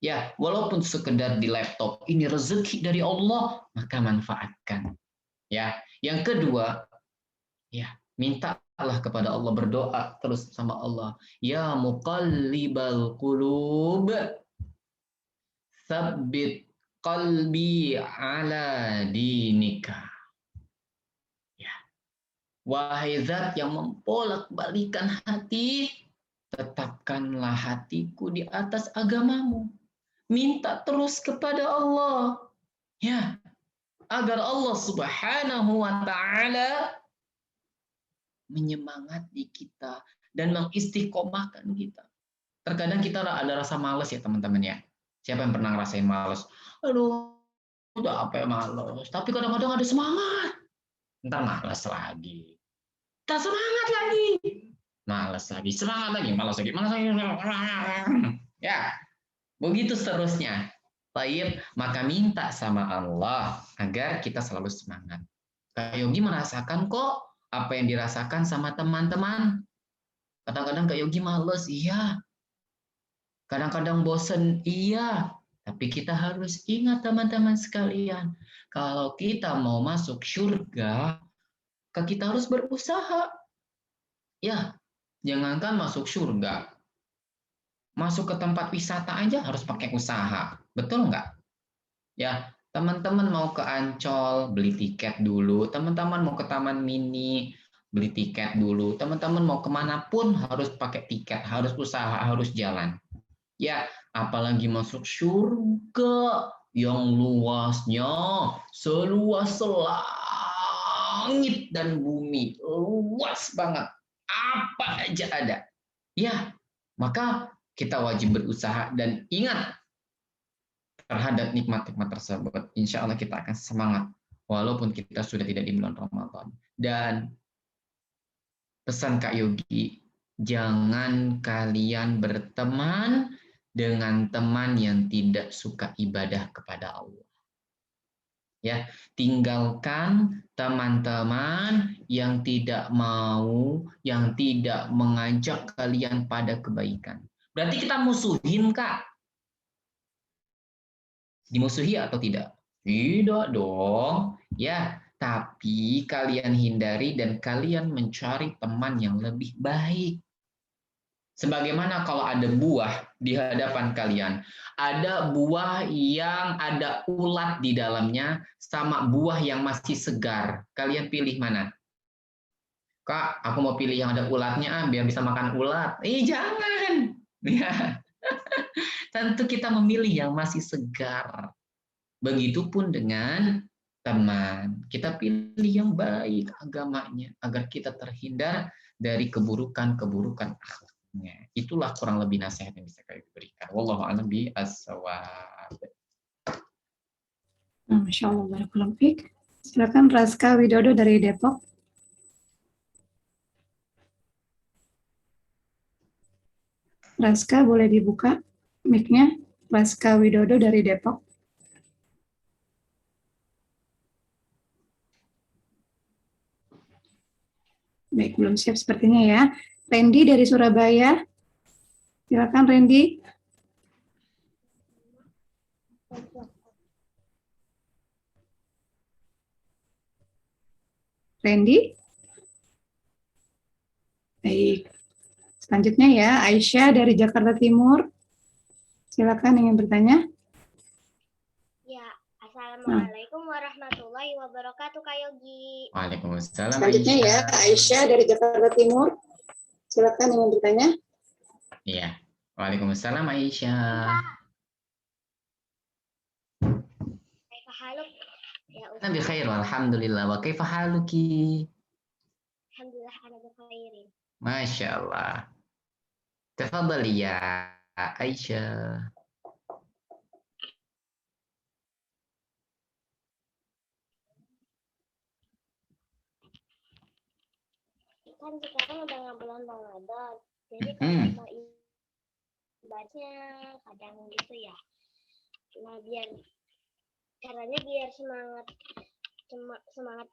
Ya, walaupun sekedar di laptop, ini rezeki dari Allah, maka manfaatkan. Ya, yang kedua, ya, mintalah kepada Allah, berdoa terus sama Allah. Ya muqallibal qulub, tsabbit qalbi ala dinika. Ya. Wahai zat yang membolak-balikan hati, tetapkanlah hatiku di atas agamamu. Minta terus kepada Allah. Ya, agar Allah Subhanahu wa taala menyemangati kita dan mengistiqomahkan kita. Terkadang kita ada rasa malas ya teman-teman ya. Siapa yang pernah ngerasain malas? Aduh, udah apa ya malas. Tapi kadang-kadang ada semangat. Ntar malas lagi. Tak semangat lagi. Malas lagi, semangat lagi, malas lagi, malas lagi. Ya, begitu seterusnya. Baik, maka minta sama Allah agar kita selalu semangat. Kak Yogi merasakan kok apa yang dirasakan sama teman-teman. Kadang-kadang Kak Yogi males, iya. Kadang-kadang bosen, iya. Tapi kita harus ingat teman-teman sekalian, kalau kita mau masuk surga, kita harus berusaha. Ya, jangankan masuk surga, masuk ke tempat wisata aja harus pakai usaha. Betul nggak? Ya, teman-teman mau ke Ancol, beli tiket dulu. Teman-teman mau ke Taman Mini, beli tiket dulu. Teman-teman mau kemanapun harus pakai tiket, harus usaha, harus jalan. Ya, apalagi masuk surga yang luasnya seluas langit dan bumi. Luas banget. Apa aja ada. Ya, maka kita wajib berusaha dan ingat terhadap nikmat-nikmat tersebut. Insya Allah kita akan semangat walaupun kita sudah tidak di bulan Ramadan. Dan pesan Kak Yogi, jangan kalian berteman dengan teman yang tidak suka ibadah kepada Allah. Ya, tinggalkan teman-teman yang tidak mau, yang tidak mengajak kalian pada kebaikan. Berarti kita musuhin, Kak. Dimusuhi atau tidak? Tidak dong. Ya, tapi kalian hindari dan kalian mencari teman yang lebih baik. Sebagaimana kalau ada buah di hadapan kalian, ada buah yang ada ulat di dalamnya sama buah yang masih segar. Kalian pilih mana? Kak, aku mau pilih yang ada ulatnya biar bisa makan ulat. Jangan. Ya. Tentu kita memilih yang masih segar. Begitupun dengan teman. Kita pilih yang baik agamanya agar kita terhindar dari keburukan-keburukan akhlak. Itulah kurang lebih nasihat yang bisa saya berikan. Wallahu a'lam bishawab. Masya Allah, barakallahu fiik. Silakan Raska Widodo dari Depok. Raska boleh dibuka mic-nya. Raska Widodo dari Depok. Baik, belum siap sepertinya ya. Randy dari Surabaya. Silakan Randy. Randy. Baik. Selanjutnya ya, Aisyah dari Jakarta Timur. Silakan ingin bertanya. Ya, Assalamualaikum warahmatullahi wabarakatuh, Kak Yogi. Waalaikumsalam. Selanjutnya ya, Aisyah dari Jakarta Timur. Silakan ingin bertanya. Iya. Waalaikumsalam Aisyah. Kaifa haluk? Ya, Nabi khair, alhamdulillah. Wa kaifa haluki? Alhamdulillah ana bi khairin. Masya Allah. Tafadhali ya Aisyah. Kan sekarang udah bulan Ramadan. Jadi kalau mau ibadahnya kadang gitu ya. Nah, caranya biar semangat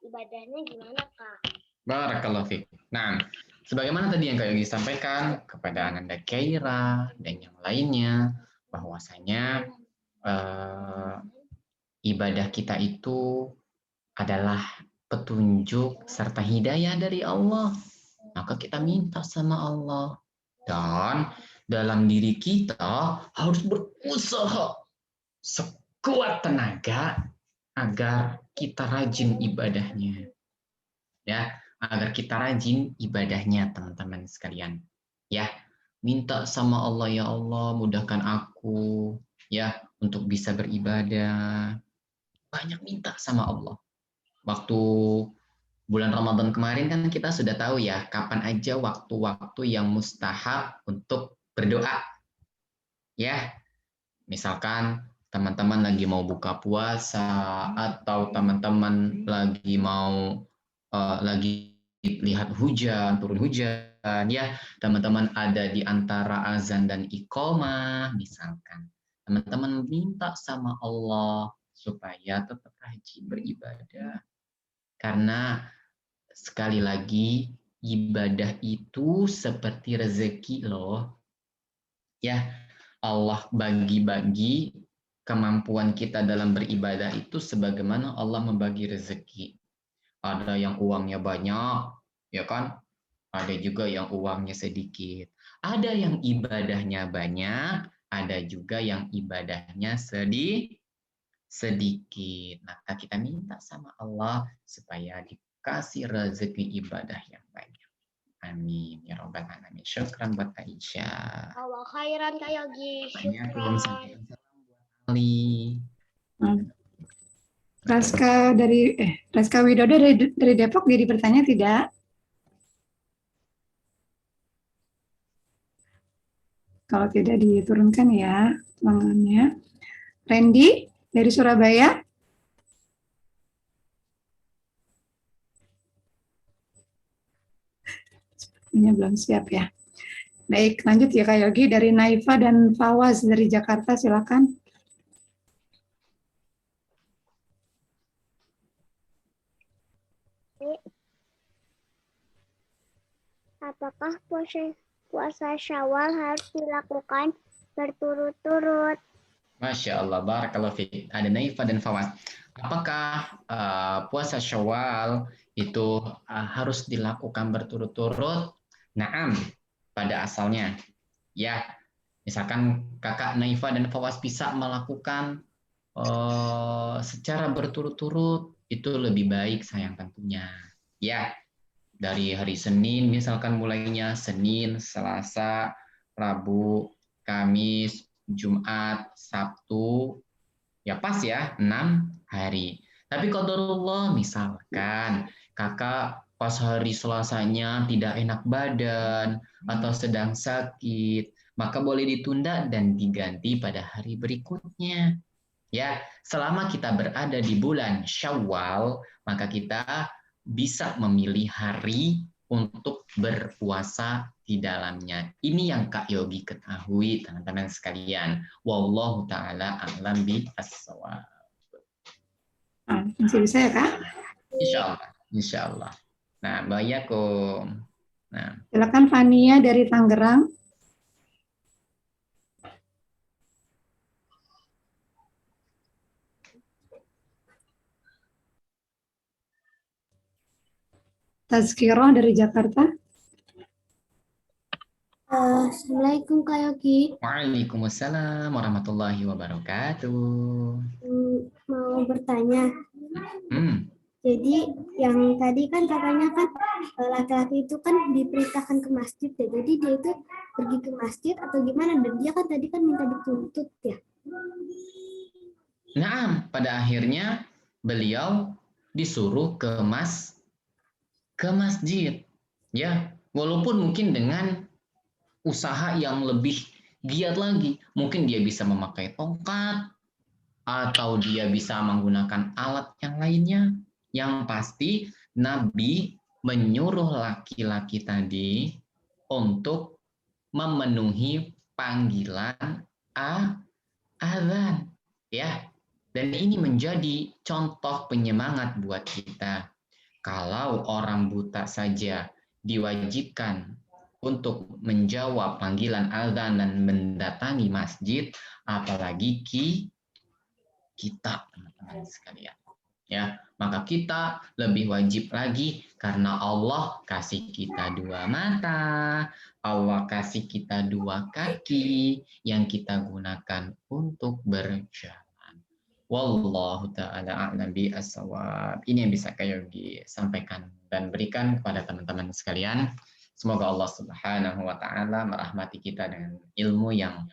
ibadahnya gimana, Kak? Barakallahu fiik. Nah, sebagaimana tadi yang Kak Yogi sampaikan kepada Ananda Kaira dan yang lainnya, bahwasanya ibadah kita itu adalah petunjuk serta hidayah dari Allah. Maka kita minta sama Allah. Dan dalam diri kita harus berusaha sekuat tenaga agar kita rajin ibadahnya. Ya, agar kita rajin ibadahnya teman-teman sekalian. Ya, minta sama Allah, ya Allah mudahkan aku ya untuk bisa beribadah. Banyak minta sama Allah. Waktu bulan Ramadan kemarin kan kita sudah tahu ya kapan aja waktu-waktu yang mustahab untuk berdoa. Ya, misalkan teman-teman lagi mau buka puasa atau teman-teman lagi mau lagi lihat hujan, turun hujan, ya teman-teman ada di antara azan dan iqomah, misalkan teman-teman minta sama Allah supaya tetap rajin beribadah, karena sekali lagi ibadah itu seperti rezeki loh, ya Allah bagi-bagi kemampuan kita dalam beribadah itu sebagaimana Allah membagi rezeki. Ada yang uangnya banyak, ya kan? Ada juga yang uangnya sedikit. Ada yang ibadahnya banyak, ada juga yang ibadahnya sedikit. Maka kita minta sama Allah supaya dikasih rezeki ibadah yang banyak. Amin ya robbal alamin. Syukran buat Aisyah. Allah khairan Kak Yogi. Syukran. Ali. Raska Widodo dari Depok jadi bertanya tidak? Kalau tidak diturunkan ya tangannya. Randy dari Surabaya. Ini belum siap ya. Baik, lanjut ya Kak Yogi. Dari Naifa dan Fawaz dari Jakarta, silakan. Apakah puasa Syawal harus dilakukan berturut-turut? Masya Allah, barakallahu fiik. Ada Naifa dan Fawaz. Apakah puasa Syawal itu harus dilakukan berturut-turut? Naam, pada asalnya. Ya, misalkan kakak Naifa dan Fawaz bisa melakukan secara berturut-turut, itu lebih baik sayang tentunya. Ya, dari hari Senin, misalkan mulainya Senin, Selasa, Rabu, Kamis, Jumat, Sabtu, ya pas ya, 6 hari. Tapi qadarullah, misalkan kakak pas hari Selasanya tidak enak badan atau sedang sakit, maka boleh ditunda dan diganti pada hari berikutnya. Ya, selama kita berada di bulan Syawal, maka kita bisa memilih hari untuk berpuasa di dalamnya. Ini yang Kak Yogi ketahui, teman-teman sekalian. Wallahu ta'ala a'lam bis-shawab. Masih bisa ya Kak? Insya Allah. Insya Allah. Nah, bayakum. Nah, silakan Fania dari Tangerang. Tazkirah dari Jakarta. Assalamualaikum Kak Yogi. Waalaikumsalam warahmatullahi wabarakatuh. Mau bertanya. Jadi yang tadi kan katanya kan laki-laki itu kan diperintahkan ke masjid ya. Jadi dia itu pergi ke masjid atau gimana? Dan dia kan tadi kan minta dituntut ya. Nah, pada akhirnya beliau disuruh ke masjid, ya, walaupun mungkin dengan usaha yang lebih giat lagi, mungkin dia bisa memakai tongkat atau dia bisa menggunakan alat yang lainnya. Yang pasti Nabi menyuruh laki-laki tadi untuk memenuhi panggilan azan, ya. Dan ini menjadi contoh penyemangat buat kita. Kalau orang buta saja diwajibkan untuk menjawab panggilan azan dan mendatangi masjid, apalagi kita, teman-teman sekalian. Ya, maka kita lebih wajib lagi karena Allah kasih kita 2 mata, Allah kasih kita 2 kaki yang kita gunakan untuk berjalan. Wallahu ta'ala a'lam bis-shawab. Ini yang bisa Kak Yogi sampaikan dan berikan kepada teman-teman sekalian. Semoga Allah Subhanahu wa taala merahmati kita dengan ilmu yang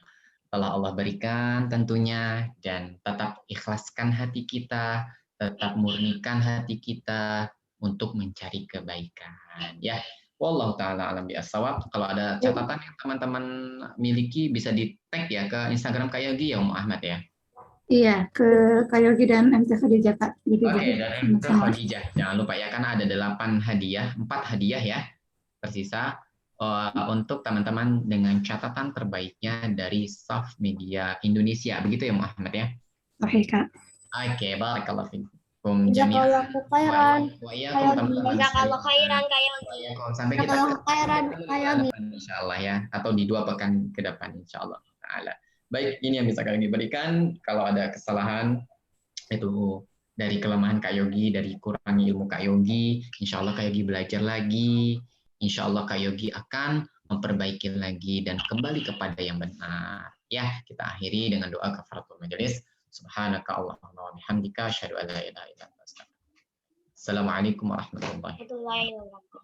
telah Allah berikan tentunya, dan tetap ikhlaskan hati kita, tetap murnikan hati kita untuk mencari kebaikan. Ya, wallahu taala alam bi'ashawab. Kalau ada catatan yang teman-teman miliki bisa di-tag ya ke Instagram Kak Yogi ya, Ahmad ya. Iya, ke Kak Yogi dan MT Khadijah, Kak. Gitu. Oke, dan MT Khadijah. Jangan lupa ya, karena ada 8 hadiah, 4 hadiah ya, tersisa untuk teman-teman dengan catatan terbaiknya dari Saf Media Indonesia. Begitu ya, Muhammad ya? Oke, Kak. Oke, barakallahu fikum Jazakallahu khairan. Wa iyyakum teman-teman. Jazakallahu khairan kayak Sampai kita khairan. insyaallah ya, atau di 2 pekan ke depan insyaallah taala. Baik, ini yang bisa kami berikan. Kalau ada kesalahan itu dari kelemahan Kak Yogi, dari kurangnya ilmu Kak Yogi, insyaallah Kak Yogi belajar lagi. Insyaallah Kak Yogi akan memperbaiki lagi dan kembali kepada yang benar. Ya, kita akhiri dengan doa kafaratul majelis. Subhanaka Allahumma wa bihamdika asyhadu an la ilaha illa anta astaghfiruka. Assalamualaikum warahmatullahi wabarakatuh.